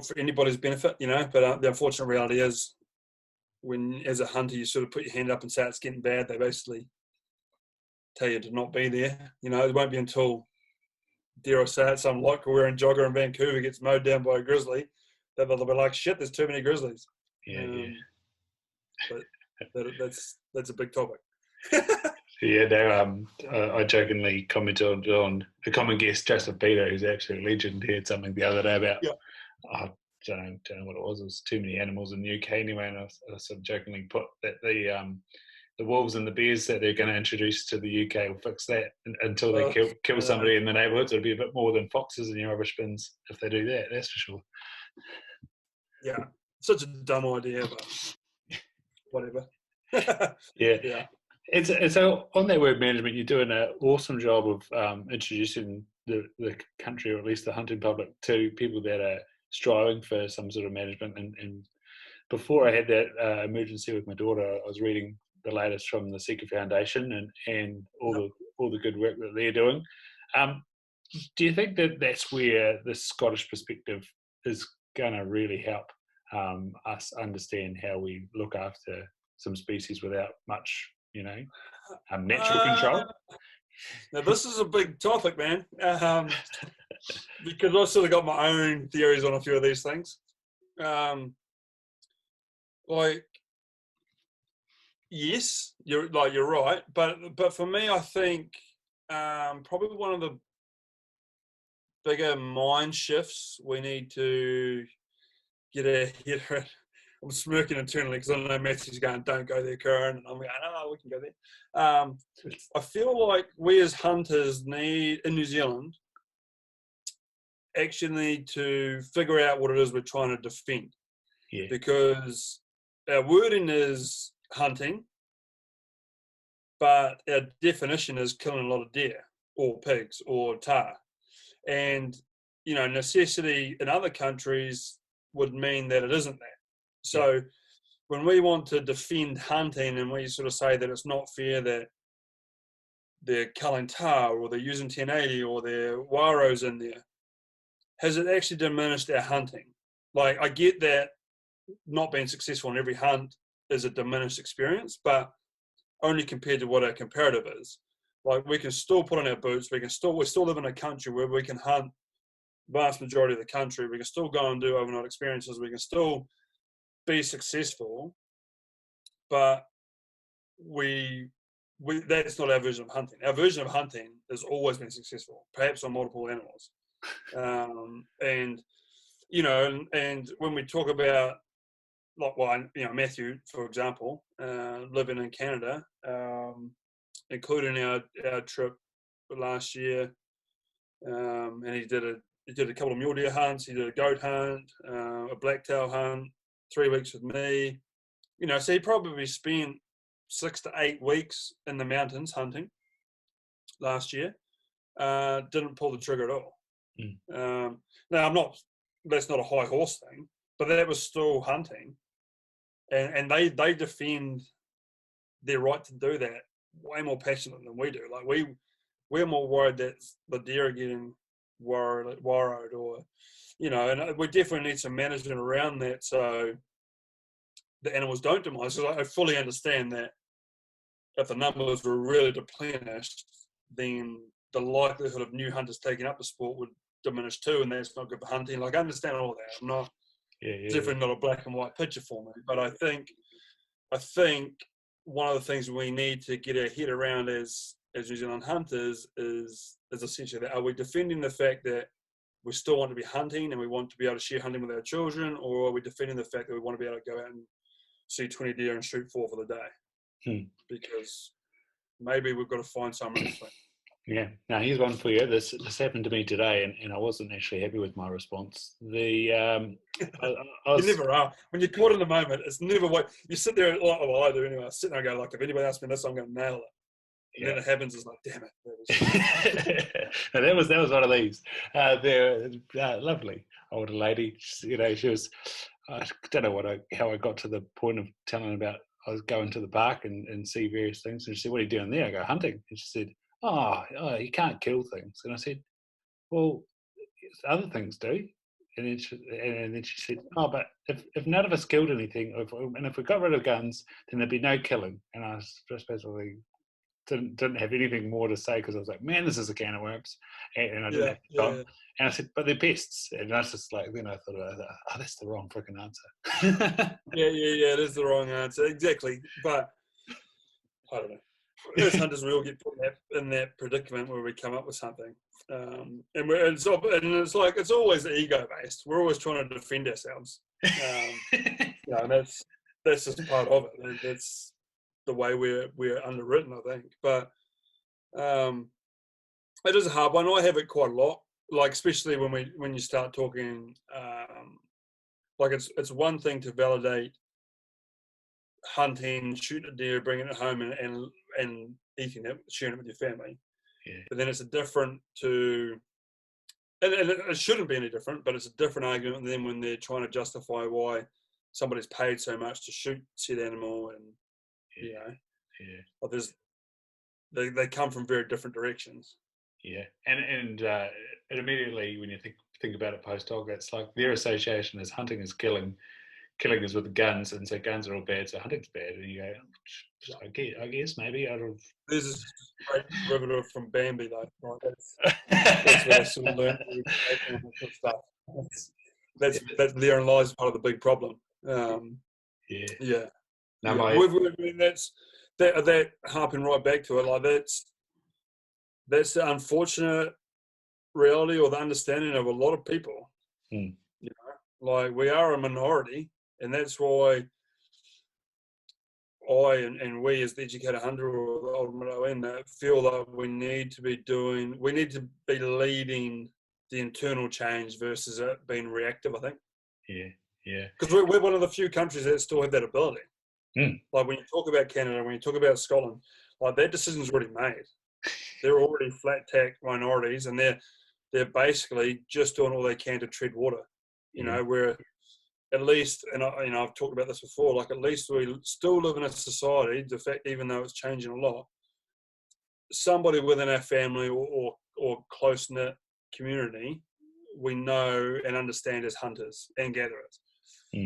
for anybody's benefit, but the unfortunate reality is, when as a hunter you sort of put your hand up and say it's getting bad, they basically tell you to not be there. It won't be until, dare I say it, some local wearing jogger in Vancouver gets mowed down by a grizzly that they'll be like, shit, there's too many grizzlies. But that's a big topic. I jokingly commented on a common guest, Joseph Peter, who's actually a legend. He had something the other day about, I don't know what it was. It was too many animals in the UK anyway, and I sort of jokingly put that the wolves and the bears that they're going to introduce to the UK will fix that until they kill somebody in the neighbourhoods. It'll be a bit more than foxes in your rubbish bins if they do that. That's for sure. Yeah, such a dumb idea, but whatever. Yeah. It's so on that word management, you're doing an awesome job of introducing the country, or at least the hunting public, to people that are striving for some sort of management. And before I had that emergency with my daughter, I was reading the latest from the Seeker Foundation and all the good work that they're doing. Do you think that that's where the Scottish perspective is going to really help us understand how we look after some species without much, natural control? Now this is a big topic, man, because I've sort of got my own theories on a few of these things. Yes, you're right, but for me, I think probably one of the bigger mind shifts we need to get our head around. I'm smirking internally because I know Matthew's going, "Don't go there, Kuran," and I'm going, "No, we can go there." I feel like we as hunters in New Zealand actually need to figure out what it is we're trying to defend, because our wording is hunting, but our definition is killing a lot of deer or pigs or tahr, and necessity in other countries would mean that it isn't that. So when we want to defend hunting and we sort of say that it's not fair that they're culling tahr or they're using 1080 or they're waros in there, has it actually diminished our hunting? Like, I get that not being successful in every hunt is a diminished experience, but only compared to what our comparative is. Like, we can still put on our boots. We still live in a country where we can hunt vast majority of the country. We can still go and do overnight experiences. We can still be successful, but that's not our version of hunting. Our version of hunting has always been successful, perhaps on multiple animals. And when we talk about, Matthew, for example, living in Canada, including our trip last year, and he did a couple of mule deer hunts. He did a goat hunt, a blacktail hunt, 3 weeks with me. So he probably spent 6 to 8 weeks in the mountains hunting last year. Didn't pull the trigger at all. Now, that's not a high horse thing, but that was still hunting. And they defend their right to do that way more passionate than we do. Like, we're more worried that the deer are getting worried, or, and we definitely need some management around that so the animals don't demise. Because I fully understand that if the numbers were really depleted, then the likelihood of new hunters taking up the sport would diminish too, and that's not good for hunting. Like, I understand all that. I'm not definitely not a black and white picture for me, but I think one of the things we need to get our head around as New Zealand hunters is essentially that: are we defending the fact that we still want to be hunting and we want to be able to share hunting with our children, or are we defending the fact that we want to be able to go out and see 20 deer and shoot 4 for the day? Because maybe we've got to find somewhere in between. Yeah. Now, here's one for you. This happened to me today, and I wasn't actually happy with my response. I You never are. When you're caught in the moment, it's never what you sit there. Well, I do anyway. I sit there and go, like, if anybody asks me this, I'm going to nail it. And then it happens. It's like, damn it. That was one of these. They're lovely older lady. She was. I don't know how I got to the point of telling about I was going to the park and see various things. And she said, "What are you doing there?" I go, "Hunting." And she said, "Oh, you can't kill things." And I said, "Well, other things do." And then she said, "Oh, but if none of us killed anything, and if we got rid of guns, then there'd be no killing." And I was just basically didn't have anything more to say, because I was like, "Man, this is a can of worms," and I didn't have to stop. And I said, "But they're pests." And I was just like, then I thought, "Oh, that's the wrong freaking answer." Yeah, it is the wrong answer, exactly. But I don't know. As hunters, we all get put in that predicament where we come up with something, and it's like it's always ego based. We're always trying to defend ourselves, and that's just part of it. That's the way we're underwritten, I think. But it is a hard one. I have it quite a lot, like, especially when you start talking, like, it's one thing to validate hunting, shooting a deer, bringing it home, and eating it, sharing it with your family. But then it's a different to, and it shouldn't be any different, but it's a different argument than when they're trying to justify why somebody's paid so much to shoot said animal, and like, they come from very different directions. Yeah, and immediately when you think about it post hoc, it's like their association is hunting is killing is with guns, and so guns are all bad, so hunting's bad. And you go, I guess maybe out of this is a great derivative from Bambi, though. Right? That's where they sort of learn stuff. That's therein lies part of the big problem. That's that harping right back to it. Like, that's the unfortunate reality or the understanding of a lot of people. Like, we are a minority, and that's why I and we as the educated hunter or the ultimate ON feel that we need to be leading the internal change versus it being reactive, I think. Because we're one of the few countries that still have that ability. Like, when you talk about Canada, when you talk about Scotland, like, that decision's already made. They're already flat tack minorities, and they're basically just doing all they can to tread water. Where at least, and I've talked about this before, like, at least we still live in a society, the fact, even though it's changing a lot, somebody within our family or close-knit community we know and understand as hunters and gatherers.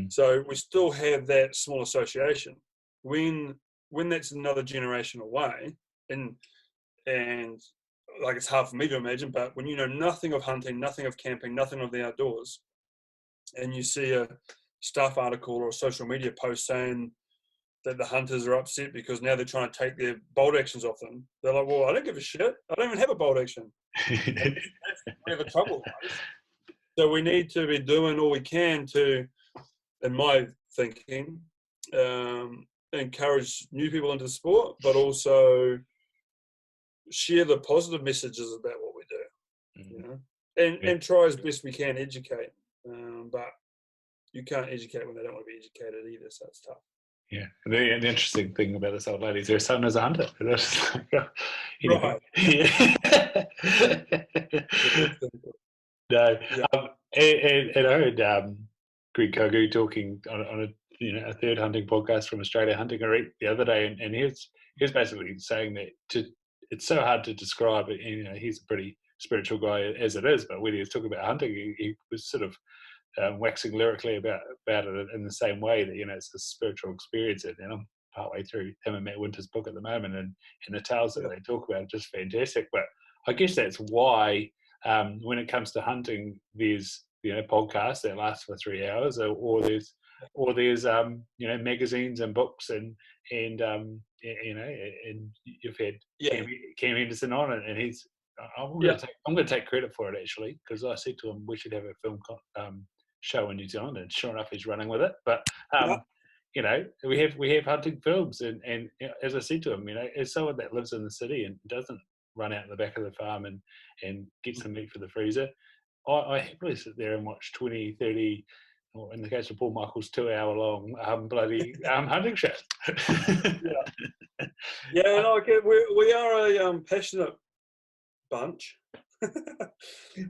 So we still have that small association. When when that's another generation away, and like it's hard for me to imagine, but when you know nothing of hunting, nothing of camping, nothing of the outdoors, and you see a staff article or a social media post saying that the hunters are upset because now they're trying to take their bolt actions off them, they're like, well, I don't give a shit. I don't even have a bolt action. That's where the trouble lies. So we need to be doing all we can to, in my thinking, encourage new people into the sport, but also share the positive messages about what we do, you know, and try as best we can educate. But you can't educate when they don't want to be educated either, so it's tough. Yeah, the interesting thing about this old lady is her son is a hunter. Right. Yeah. No, Yeah. and I heard Greg Kogu talking on a third hunting podcast from Australia Hunting a the other day, and he was basically saying that it's so hard to describe it. And, he's a pretty spiritual guy as it is, but when he was talking about hunting, he was sort of waxing lyrically about it in the same way that it's a spiritual experience. And I'm partway through him and Matt Winter's book at the moment, and the tales that they talk about are just fantastic. But I guess that's why when it comes to hunting, there's podcasts that last for 3 hours, or there's magazines and books and and you've had Cam Henderson on it, and he's I'm going to take credit for it actually, because I said to him we should have a film show in New Zealand, and sure enough he's running with it. But we have hunting films, and as I said to him, as someone that lives in the city and doesn't run out in the back of the farm and get some meat for the freezer, I happily sit there and watch 20, 30, or in the case of Paul Michael's 2 hour long bloody hunting show. We are a passionate bunch.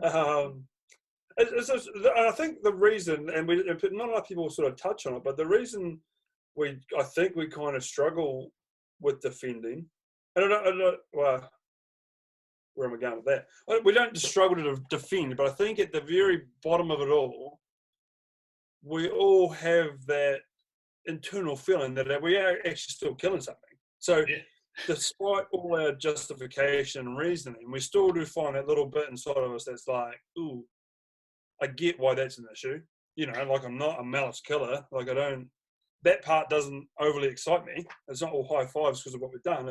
I think the reason, and not enough people sort of touch on it, but the reason I think we kind of struggle with defending, and I don't well, where am I going with that? We don't struggle to defend, but I think at the very bottom of it all, we all have that internal feeling that we are actually still killing something. So despite all our justification and reasoning, we still do find that little bit inside of us that's like, ooh, I get why that's an issue. Like I'm not a malice killer. Like that part doesn't overly excite me. It's not all high fives because of what we've done.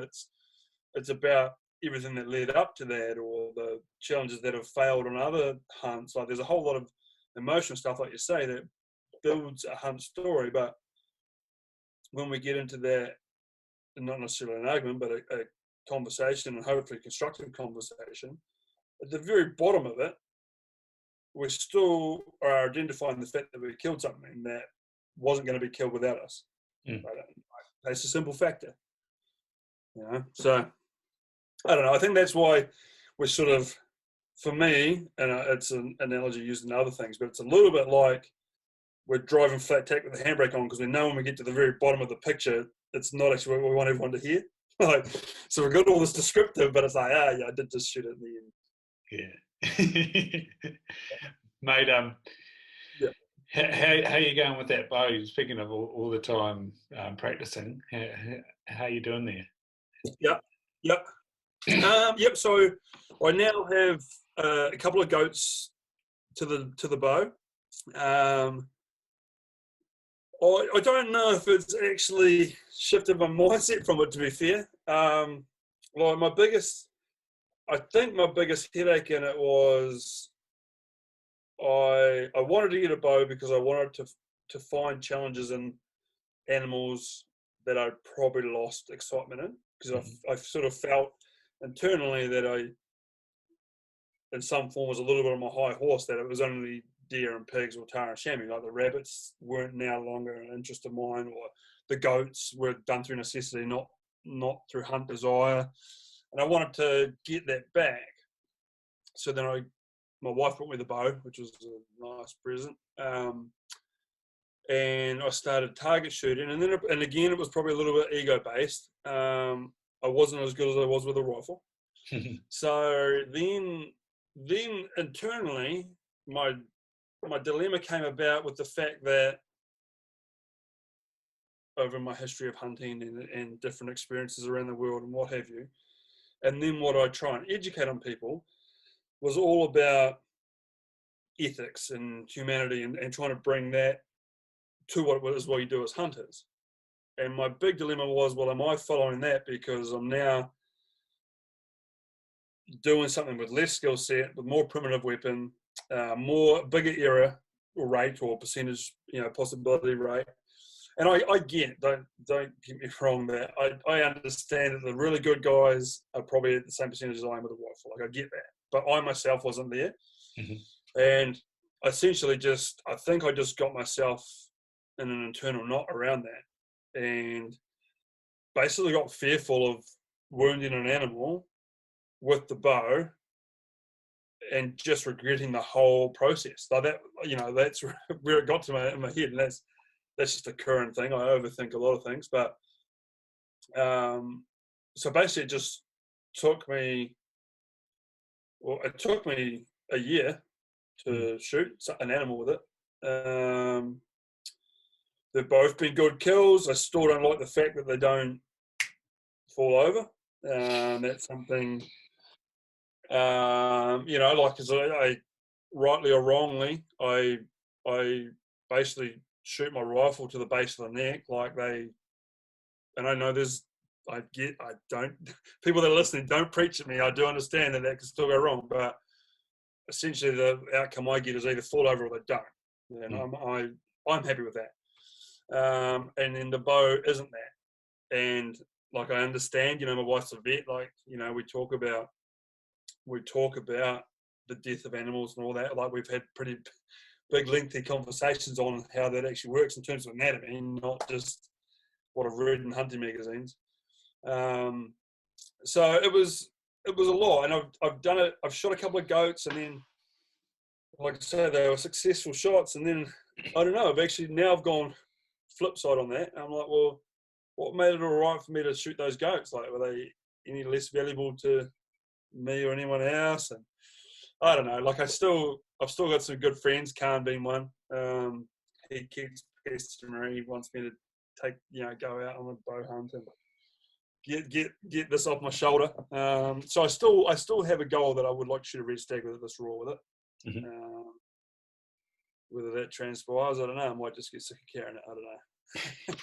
It's about everything that led up to that, or the challenges that have failed on other hunts. Like there's a whole lot of emotional stuff, like you say, that builds a hunt story. But when we get into that, not necessarily an argument, but a conversation, and hopefully constructive conversation, at the very bottom of it, we still are identifying the fact that we killed something that wasn't going to be killed without us. That's a simple factor. So I don't know. I think that's why we're sort of, for me, and it's an analogy used in other things, but it's a little bit like we're driving flat tack with the handbrake on, because we know when we get to the very bottom of the picture, it's not actually what we want everyone to hear. So we've got all this descriptive, but it's like, I did just shoot it in the end. Yeah. Mate, how are you going with that bow? Speaking of all the time practicing, how are you doing there? Yep. So I now have a couple of goats to the bow. I don't know if it's actually shifted my mindset from it, to be fair. I think my biggest headache in it was I wanted to get a bow because I wanted to find challenges in animals that I'd probably lost excitement in, because I sort of felt internally that I, in some form, was a little bit on my high horse, that it was only deer and pigs or tara and chamois. Like the rabbits weren't now longer an interest of mine, or the goats were done through necessity, not through hunt desire. And I wanted to get that back. So then my wife brought me the bow, which was a nice present. And I started target shooting, and again it was probably a little bit ego based. I wasn't as good as I was with a rifle. So then internally, my dilemma came about with the fact that over my history of hunting and different experiences around the world and what have you. And then what I try and educate on people was all about ethics and humanity and trying to bring that to what it is what you do as hunters. And my big dilemma was, well, am I following that because I'm now doing something with less skill set, with more primitive weapon, more bigger error or rate or percentage, possibility rate. And I get, don't get me wrong there. I understand that the really good guys are probably at the same percentage as I am with a rifle. Like I get that, but I myself wasn't there, and essentially I think I just got myself in an internal knot around that, and basically got fearful of wounding an animal with the bow and just regretting the whole process. Like that, that's where it got to in my head, and that's just a current thing. I overthink a lot of things, but so basically, it just took me. Well, it took me a year to shoot an animal with it. They've both been good kills. I still don't like the fact that they don't fall over. That's something, like as I rightly or wrongly, I basically shoot my rifle to the base of the neck, and I know people that are listening, don't preach at me. I do understand that can still go wrong, but essentially the outcome I get is either fall over or they don't. And I'm happy with that. And then the bow isn't that. And like, I understand, my wife's a vet, we talk about the death of animals and all that. Like, we've had pretty big, lengthy conversations on how that actually works in terms of anatomy, not just what I've read in hunting magazines. So it was a lot, and I've done it. I've shot a couple of goats, and then, like I say, they were successful shots. And then I don't know. I've gone flip side on that. And I'm like, well, what made it all right for me to shoot those goats? Like, were they any less valuable to me or anyone else? And I don't know. Like, I've still got some good friends. Khan being one. He keeps pestering me. He wants me to go out on a bow hunt and get this off my shoulder. So I still have a goal that I would like to shoot a red stag with this raw with it. Whether that transpires, I don't know. I might just get sick of carrying it. I don't know.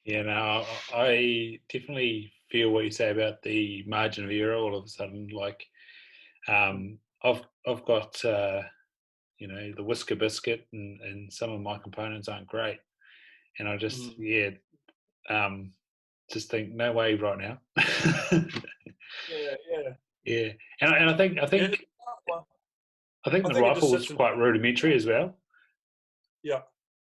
Yeah, no, I definitely feel what you say about the margin of error. All of a sudden, like, I've got the whisker biscuit, and some of my components aren't great, and I just just think no way right now. Yeah, and I think the rifle was quite rudimentary as well. Yeah,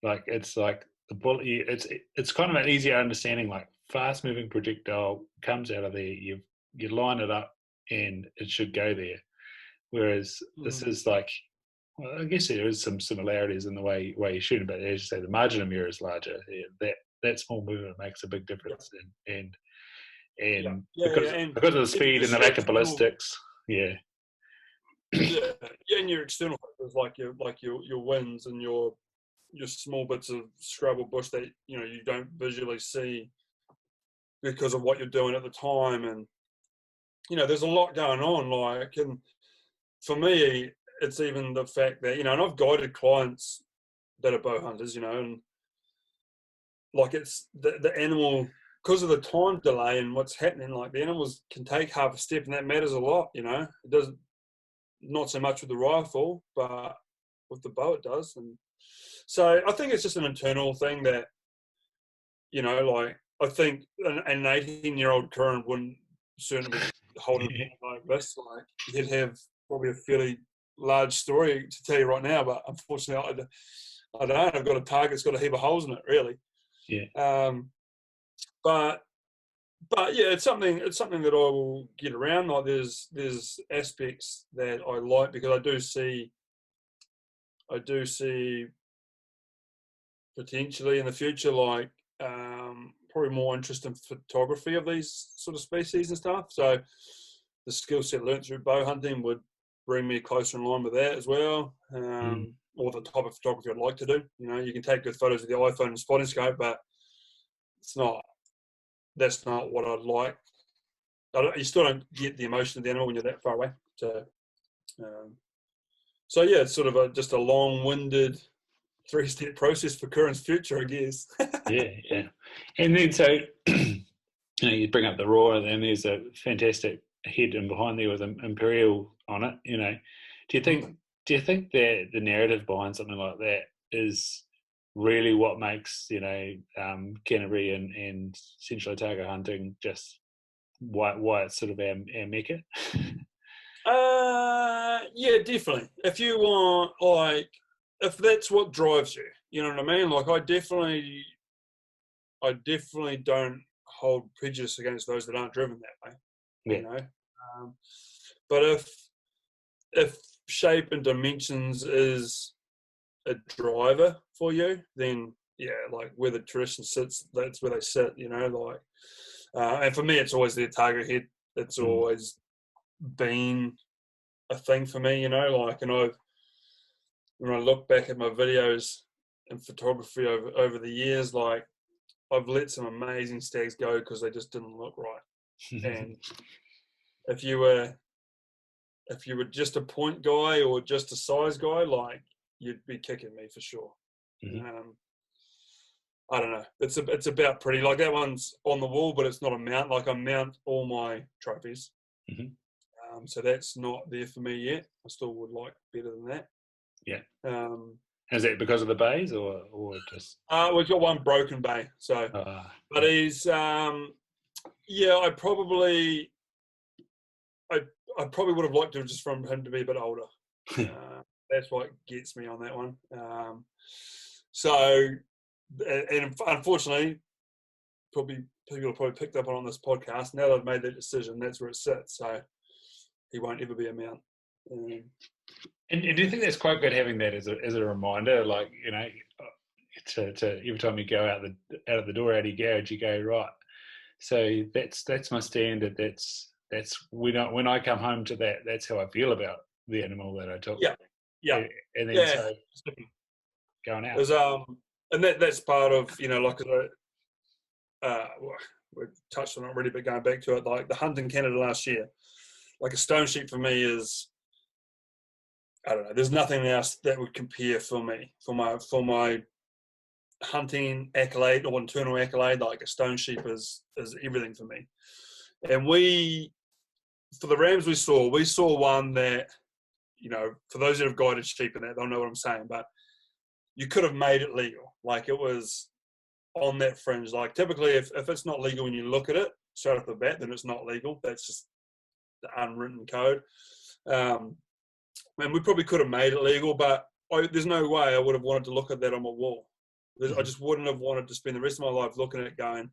like it's like the bullet. It's kind of an easier understanding. Like, fast moving projectile comes out of there. You line it up, and it should go there. Whereas this is like, well, I guess there is some similarities in the way you shoot it, but as you say, the margin of error is larger. Yeah, that small movement makes a big difference, and because of the speed and the lack of ballistics, and your external factors like your winds and your small bits of scrub or bush that you don't visually see because of what you're doing at the time, and there's a lot going on. Like, and for me, it's even the fact that and I've guided clients that are bow hunters, and like, it's the animal, because of the time delay and what's happening. Like, the animals can take half a step, and that matters a lot. It doesn't, not so much with the rifle, but with the bow it does. And so I think it's just an internal thing that, like, I think an 18-year-old Kuran wouldn't certainly hold it like this. Like, he'd have probably a fairly large story to tell you right now, but unfortunately I don't. I've got a target that's got a heap of holes in it, really. Yeah. But yeah, it's something that I will get around. Like, there's aspects that I like, because I do see potentially in the future, like, probably more interest in photography of these sort of species and stuff. So the skill set learnt through bow hunting would bring me closer in line with that as well. Or the type of photography I'd like to do. You can take good photos with the iPhone and spotting scope, but that's not what I'd like. You still don't get the emotion of the animal when you're that far away. So yeah, it's sort of just a long-winded 3-step process for Kuran's future, I guess. Yeah. And then so you bring up the raw, and there's a fantastic head and behind there with Imperial on it. Do you think that the narrative behind something like that is really what makes Canterbury and Central Otago hunting just why it's sort of our mecca? Yeah, definitely. If you want, if that's what drives you, you know what I mean? Like, I definitely don't hold prejudice against those that aren't driven that way. Yeah. But if shape and dimensions is a driver for you, then yeah, like where the tradition sits, that's where they sit. And for me, it's always the Otago head. It's always been a thing for me, and when I look back at my videos and photography over the years, like, I've let some amazing stags go because they just didn't look right. And if you were just a point guy or just a size guy, like, you'd be kicking me for sure. I don't know. It's about pretty. Like, that one's on the wall, but it's not a mount. Like, I mount all my trophies. So that's not there for me yet. I still would like better than that. Yeah. Is that because of the bays or just? We've got one broken bay. So, but he's I probably would have liked to just from him to be a bit older. That's what gets me on that one. And unfortunately, people have probably picked up on this podcast. Now that I've made that decision, that's where it sits. So he won't ever be a mount. And do you think that's quite good having that as a reminder? Like, to every time you go out of the door, out of your garage, you go, right. So that's my standard. That's when I come home to that, that's how I feel about the animal that I took. Yeah. And then so going out. And that's part of, we've touched on it already, but going back to it, like the hunt in Canada last year, like a stone sheep for me is, I don't know, there's nothing else that would compare for me, for my hunting accolade or internal accolade. Like, a stone sheep is everything for me. And for the rams we saw one that, for those that have guided sheep and that, they'll know what I'm saying, but you could have made it legal. Like, it was on that fringe. Like, typically if it's not legal when you look at it straight off the bat, then it's not legal. That's just the unwritten code. And we probably could have made it legal, but there's no way I would have wanted to look at that on my wall. I just wouldn't have wanted to spend the rest of my life looking at it going,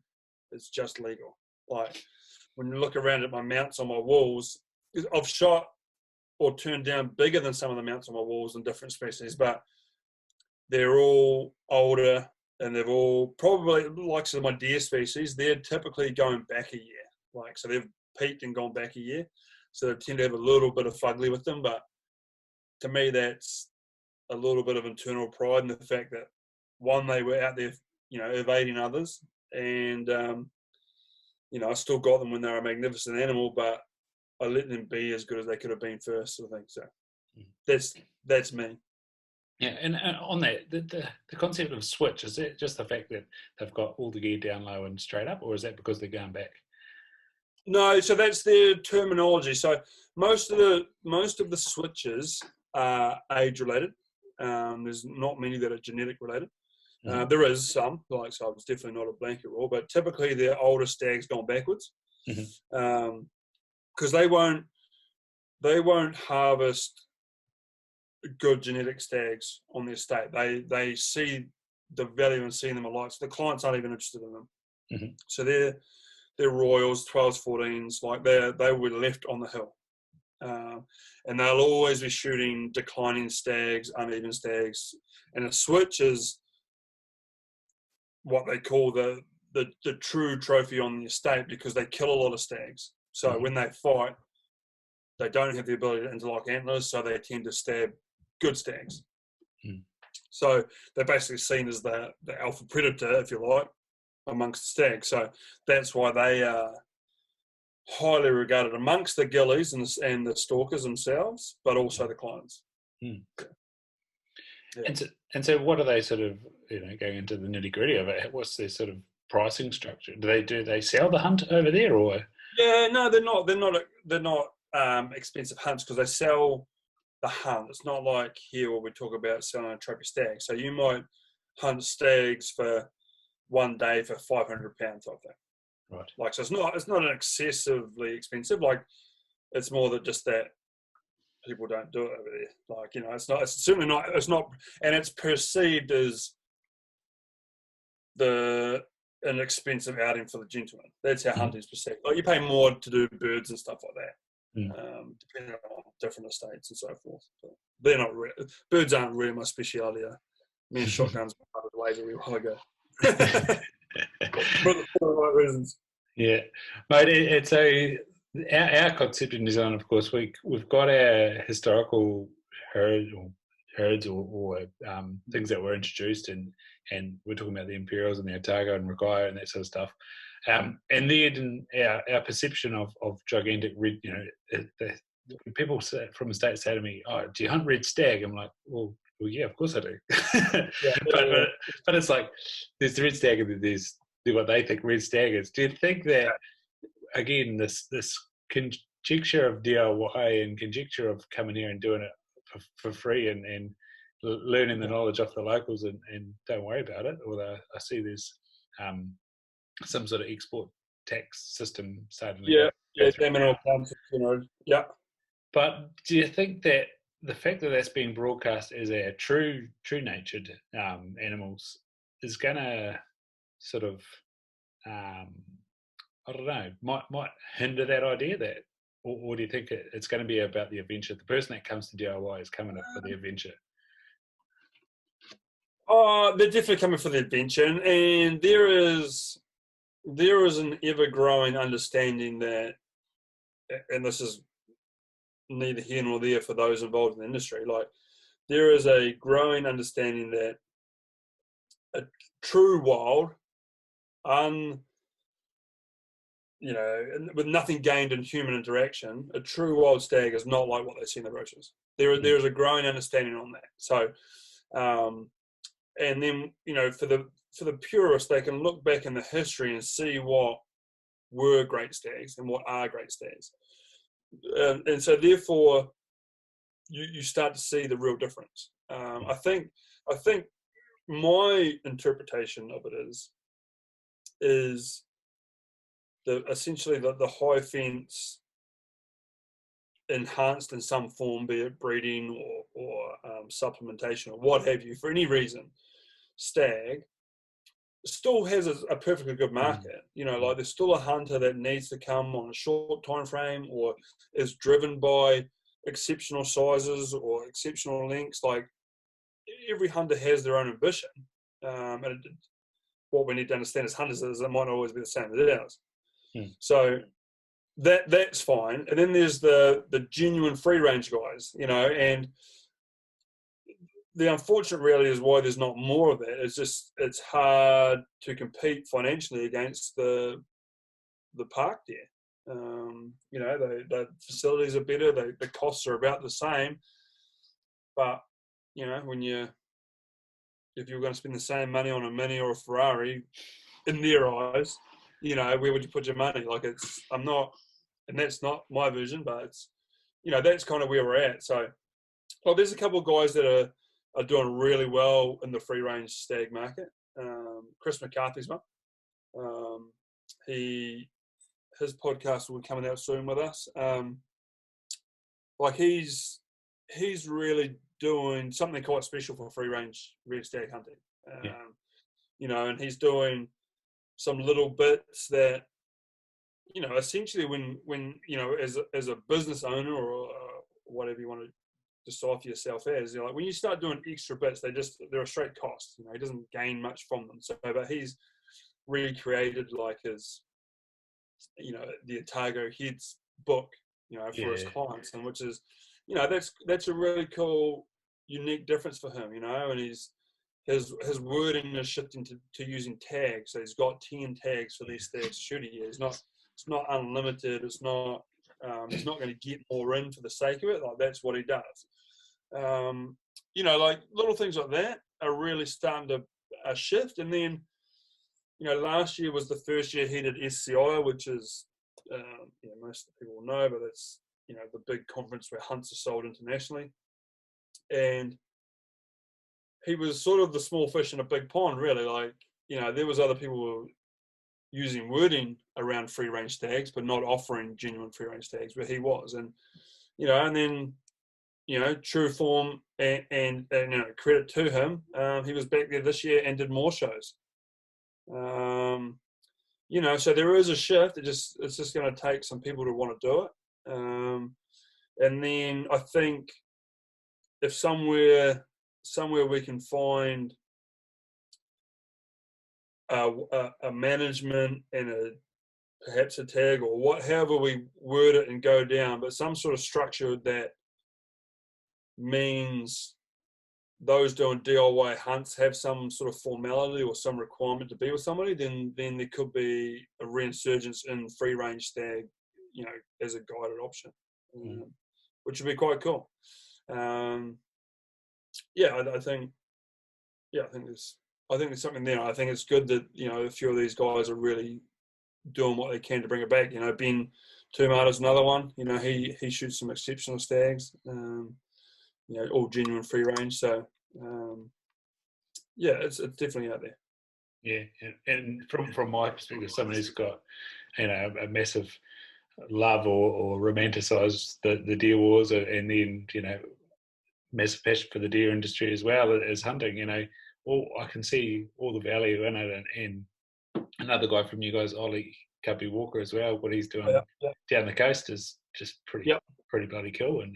it's just legal. Like, when you look around at my mounts on my walls, I've shot or turned down bigger than some of the mounts on my walls in different species, but they're all older, and they've all probably, like some of my deer species, they're typically going back a year. Like, so they've peaked and gone back a year. So they tend to have a little bit of fugly with them, but to me, that's a little bit of internal pride in the fact that, one, they were out there, evading others, and I still got them when they were a magnificent animal, but I let them be as good as they could have been first, sort of thing. So that's me. Yeah, and on that, the concept of switch, is that just the fact that they've got all the gear down low and straight up, or is that because they're going back? No, so that's their terminology. So most of the switches are age related. There's not many that are genetic related. There is some, like, so it's definitely not a blanket rule, but typically they're older stags gone backwards, because they won't harvest good genetic stags on their estate. They see the value in seeing them alive. So the clients aren't even interested in them. So they're royals, 12s, 14s, like they were left on the hill, and they'll always be shooting declining stags, uneven stags, and a switch is what they call the true trophy on the estate, because they kill a lot of stags. So when they fight, they don't have the ability to interlock antlers, so they tend to stab good stags. So they're basically seen as the alpha predator, if you like. amongst the stags. So that's why they are highly regarded amongst the gillies and the stalkers themselves, but also the clients. Mm. Yeah. And so what are they sort of, going into the nitty gritty of it? What's their sort of pricing structure? Do they sell the hunt over there, or? Yeah, no, they're not expensive hunts because they sell the hunt. It's not like here where we talk about selling a trophy stag. So you might hunt stags for one day for £500 type thing. Right. Like, so it's not excessively expensive. Like, it's more that just that people don't do it over there. Like, it's certainly not. It's not, and it's perceived as an expensive outing for the gentleman. That's how hunting's perceived. Like, you pay more to do birds and stuff like that, depending on different estates and so forth. But they're not birds aren't really my speciality. Me and shotguns were part of the ways a while ago. for the right reasons. Yeah, but it's our concept in New Zealand. Of course, we've got our historical herds or things that were introduced, and we're talking about the Imperials and the Otago and Ragai and that sort of stuff. And then our perception of gigantic red, when people from the States say to me, "Oh, do you hunt red stag?" I'm like, well, yeah, of course I do. But it's like there's the red stag and there's what they think red stag is. Do you think that, again, this conjecture of DIY and conjecture of coming here and doing it for free and learning the knowledge off the locals and don't worry about it, although I see there's some sort of export tax system starting to go through. Yeah. But do you think that the fact that that's being broadcast as a true natured animals is going to sort of I don't know, might hinder that idea, that, or do you think it's going to be about the adventure? The person that comes to DIY is coming up for the adventure. Oh, they're definitely coming for the adventure, and there is an ever-growing understanding that, and this is neither here nor there for those involved in the industry, like, there is a growing understanding that a true wild, with nothing gained in human interaction, a true wild stag is not like what they see in the brochures. There is a growing understanding on that. So, and then, for the purists, they can look back in the history and see what were great stags and what are great stags. And so therefore you start to see the real difference. I think my interpretation of it is essentially the high fence enhanced in some form, be it breeding or supplementation or what have you, for any reason, stag still has a perfectly good market. Like, there's still a hunter that needs to come on a short time frame or is driven by exceptional sizes or exceptional lengths. Like, every hunter has their own ambition, and what we need to understand as hunters is it might not always be the same as ours. So that's fine. And then there's the genuine free range guys, and the unfortunate reality is why there's not more of that. It's hard to compete financially against the park there. The facilities are better, the costs are about the same, but if you're going to spend the same money on a Mini or a Ferrari, in their eyes, where would you put your money? Like, and that's not my vision, but it's, that's kind of where we're at. So, there's a couple of guys that are doing really well in the free range stag market. Chris McCarthy's one. His podcast will be coming out soon with us. He's really doing something quite special for free range red stag hunting. And he's doing some little bits that, essentially when as a business owner or whatever you want to decide for yourself as, when you start doing extra bits, they're a straight cost. He doesn't gain much from them. So, but he's recreated like his, the Otago Heads book, for his clients, and which is, that's a really cool, unique difference for him, and his wording is shifting to using tags. So he's got 10 tags for these stags to shoot a year. It's not unlimited. It's not he's not going to get more in for the sake of it. Like, that's what he does. Like little things like that are really starting to shift. And then, last year was the first year he did SCI, which is, most of the people will know, but it's, the big conference where hunts are sold internationally. And he was sort of the small fish in a big pond, really. Like, there was other people who were using wording around free range stags, but not offering genuine free range stags, where he was. And, and then, true form and credit to him, he was back there this year and did more shows. So there is a shift. It's just going to take some people to want to do it. And then I think if somewhere we can find a management and perhaps a tag or however we word it and go down, but some sort of structure that means those doing DIY hunts have some sort of formality or some requirement to be with somebody, then there could be a resurgence in free range stag, as a guided option, which would be quite cool. I think there's something there. I think it's good that a few of these guys are really doing what they can to bring it back. Ben Tumart is another one. He shoots some exceptional stags. All genuine free range. So, it's definitely out there. Yeah, and from my perspective, someone who's got a massive love or romanticise the deer wars, and then massive passion for the deer industry as well as hunting. I can see all the value in it, and another guy from you guys, Ollie Cubby Walker as well. What he's doing down the coast is just pretty bloody cool. And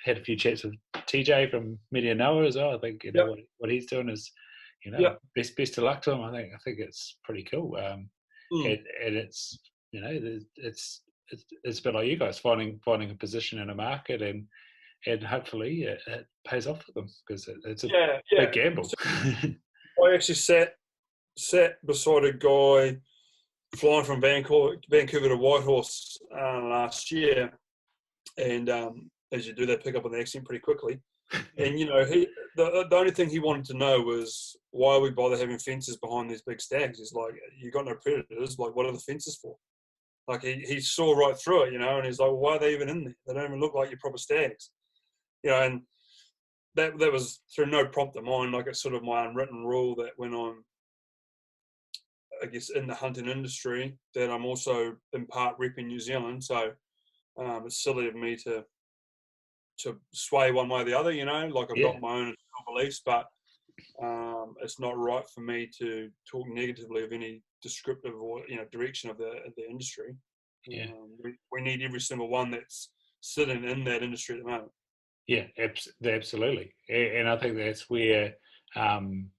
had a few chats with TJ from Media Noah as well. I think what he's doing is best of luck to him. I think it's pretty cool. And it's it's a bit like you guys finding a position in a market, and hopefully it pays off for them, because it's a big gamble. I actually sat beside a guy flying from Vancouver to Whitehorse last year, and as you do, they pick up on the accent pretty quickly. And the only thing he wanted to know was, why we bother having fences behind these big stags? He's like, you got no predators. Like, what are the fences for? Like, he saw right through it, and he's like, well, why are they even in there? They don't even look like your proper stags, And that was through no prompt of mine. Like, it's sort of my unwritten rule that when I'm, I guess, in the hunting industry, that I'm also in part repping New Zealand. So it's silly of me to sway one way or the other, like I've got my own beliefs, but it's not right for me to talk negatively of any descriptive or direction of the industry. We need every single one that's sitting in that industry at the moment. Yeah, absolutely, and I think that's where and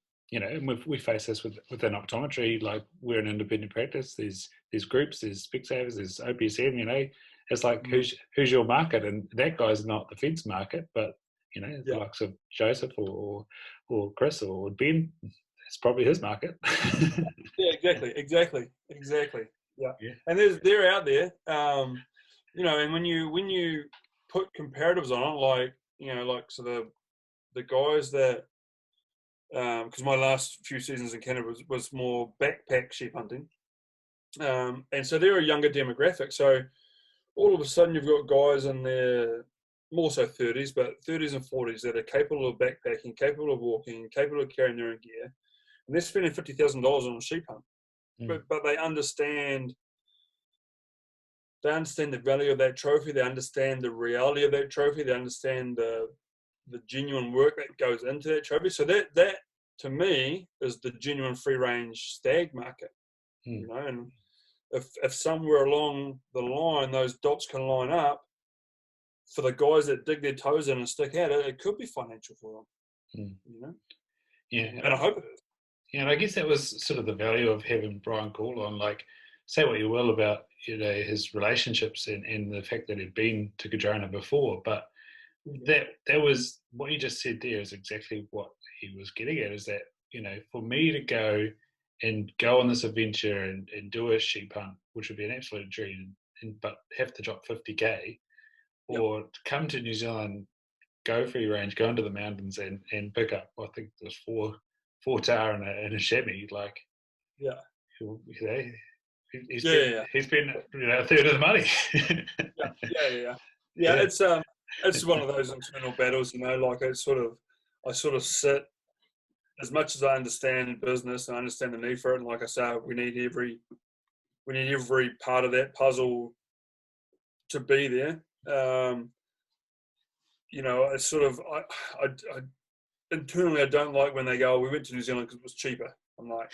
we face this within optometry. Like, we're an independent practice. There's groups, there's Specsavers, there's OPSM. It's like, who's your market? And that guy's not the fence market, but the likes of Joseph or Chris or Ben, it's probably his market. Yeah, exactly. Yeah. And they're out there, and when you put comparatives on it, so the guys that, because my last few seasons in Canada was more backpack sheep hunting, and so they're a younger demographic. So all of a sudden you've got guys in their more so 30s, but 30s and 40s that are capable of backpacking, capable of walking, capable of carrying their own gear, and they're spending $50,000 on a sheep hunt. But they understand the value of that trophy. They understand the reality of that trophy. They understand the genuine work that goes into that trophy. So that to me is the genuine free range stag market. And if somewhere along the line those dots can line up for the guys that dig their toes in and stick at it, it could be financial for them. And I hope it is. Yeah, and I guess that was sort of the value of having Brian Call on. Like, say what you will about his relationships and the fact that he'd been to Cardrona before, but that was what you just said there is exactly what he was getting at, is that, for me to go on this adventure and do a sheep hunt, which would be an absolute dream, but have to drop 50k, Yep. or to come to New Zealand, go free range, go into the mountains and pick up, I think there's four tar and a chamois, like, Yeah. He's Yeah. been Yeah. he's been a third of the money. Yeah. Yeah. It's one of those internal battles, like I sort of sit, as much as I understand business and I understand the need for it, and like I say, we need every part of that puzzle to be there. It's sort of I internally I don't like when they go, "Oh, we went to New Zealand because it was cheaper." I'm like,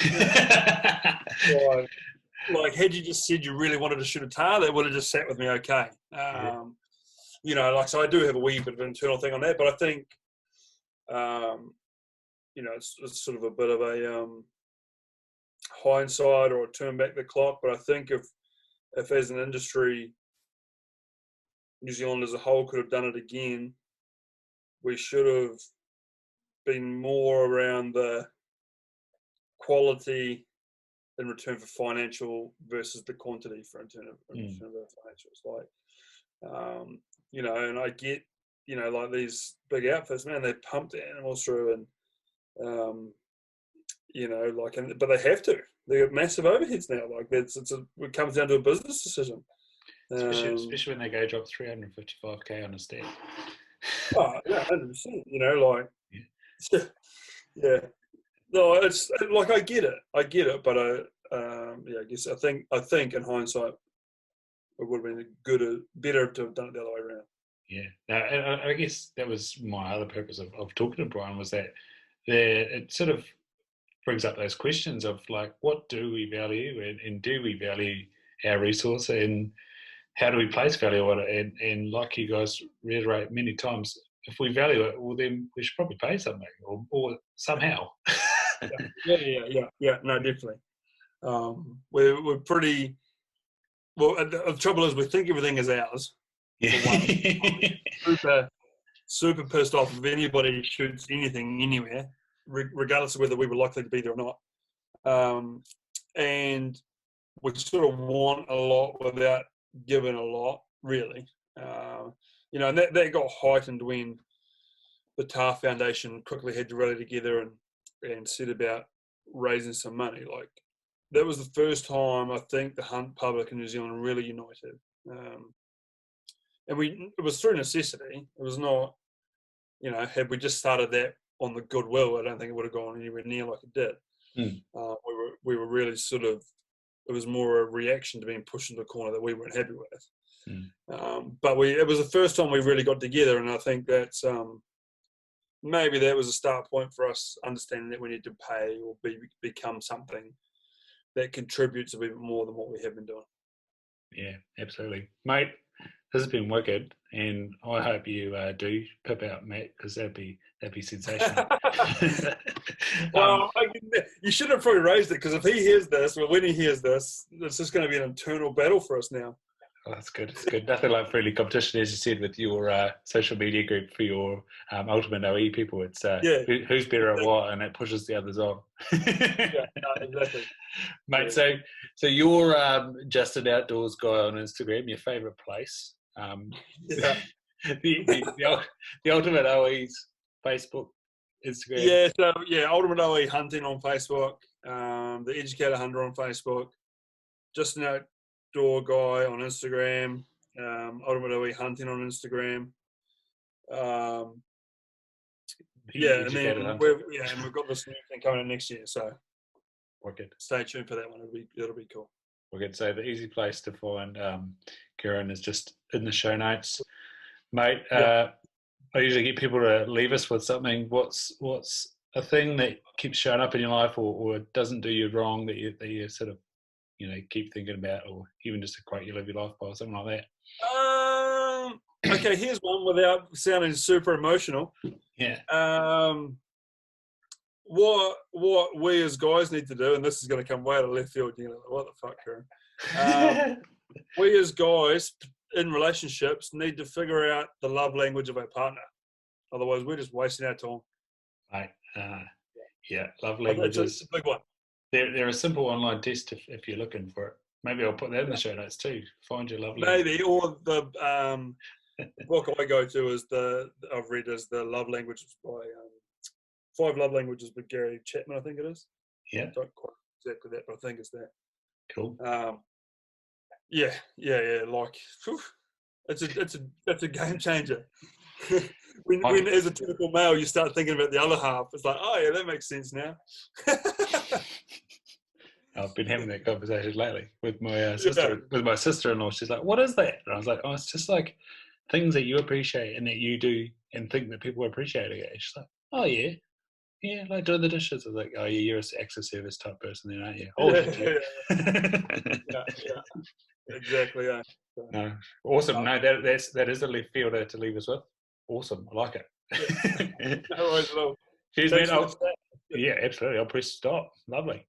like, had you just said you really wanted to shoot a tar, that would have just sat with me okay. So I do have a wee bit of an internal thing on that, but I think, it's sort of a bit of a hindsight or a turn back the clock. But I think if as an industry, New Zealand as a whole could have done it again, we should have been more around the quality in return for financial versus the quantity in return of financials. And I get, like these big outfits, man, they pump the animals through, and but they have to. They got massive overheads now. Like it comes down to a business decision. Especially when they go drop 355k on a stag. Oh yeah, 100%. Yeah. No, it's like I get it, but I guess I think in hindsight it would have been better to have done it the other way around. Yeah. Now, I guess that was my other purpose of talking to Brian, was that it sort of brings up those questions of like, what do we value, and do we value our resource, and how do we place value on it? And like you guys reiterate many times, if we value it, well, then we should probably pay something or somehow. Yeah. No, definitely. We're pretty well. The trouble is, we think everything is ours. Yeah. Super pissed off if anybody shoots anything anywhere, regardless of whether we were likely to be there or not. And we sort of want a lot without giving a lot, really. And that got heightened when the TAR Foundation quickly had to rally together and set about raising some money. Like, that was the first time I think the hunt public in New Zealand really united. And it was through necessity. It was not, had we just started that on the goodwill, I don't think it would have gone anywhere near like it did. We were really sort of, it was more a reaction to being pushed into a corner that we weren't happy with. But it was the first time we really got together, and I think that's maybe that was a start point for us understanding that we need to pay or become something that contributes a bit more than what we have been doing. Yeah, absolutely, mate. This has been wicked, and I hope you do pip out Matt, because that'd be sensational. Well, you should have probably raised it, because if he hears this, well, when he hears this, it's just going to be an internal battle for us now. Oh, that's good. It's good. Nothing like friendly competition, as you said, with your social media group for your Ultimate OE people. It's who's better at what, and it pushes the others on. Yeah, exactly, mate. Yeah. So you're just an outdoors guy on Instagram. Your favourite place? Yeah. the Ultimate OE's Facebook, Instagram. Ultimate OE Hunting on Facebook. The Educator Hunter on Facebook. Just an outdoor guy on Instagram. Ultimate OE Hunting on Instagram. And then we've got this new thing coming in next year, so stay tuned for that one. It'll be cool. Wicked. So the easy place to find Kuran is just in the show notes, mate. I usually get people to leave us with something. What's a thing that keeps showing up in your life, or doesn't do you wrong, that you sort of keep thinking about, or even just a quote you live your life by, or something like that? Okay, here's one without sounding super emotional. Yeah. What we as guys need to do, and this is going to come way out of left field, what the fuck, Karen? We as guys, in relationships need to figure out the love language of our partner. Otherwise, we're just wasting our time. Right. Yeah, love It's languages. a big one. They're a simple online test if you're looking for it. Maybe I'll put that in the show notes too. Find your love language. Maybe, or the book I go to is I've read is the Love Languages by 5 Love Languages by Gary Chapman, I think it is. Yeah. I don't quite exactly that, but I think it's that. Cool. Yeah. Like, whew, it's a game changer. when as a typical male, you start thinking about the other half. It's like, oh yeah, that makes sense now. I've been having that conversation lately with my sister-in-law. She's like, "What is that?" And I was like, "Oh, it's just like things that you appreciate and that you do and think that people appreciate it." And she's like, "Oh yeah, like doing the dishes." I was like, "Oh yeah, you're an acts of service type person, then, aren't you?" Yeah, exactly. Yeah. So, no, awesome. No, that is a left fielder to leave us with. Awesome, I like it. Yeah. No worries at all. Cheers, Thanks man. for the chat. Yeah, absolutely. I'll press stop. Lovely.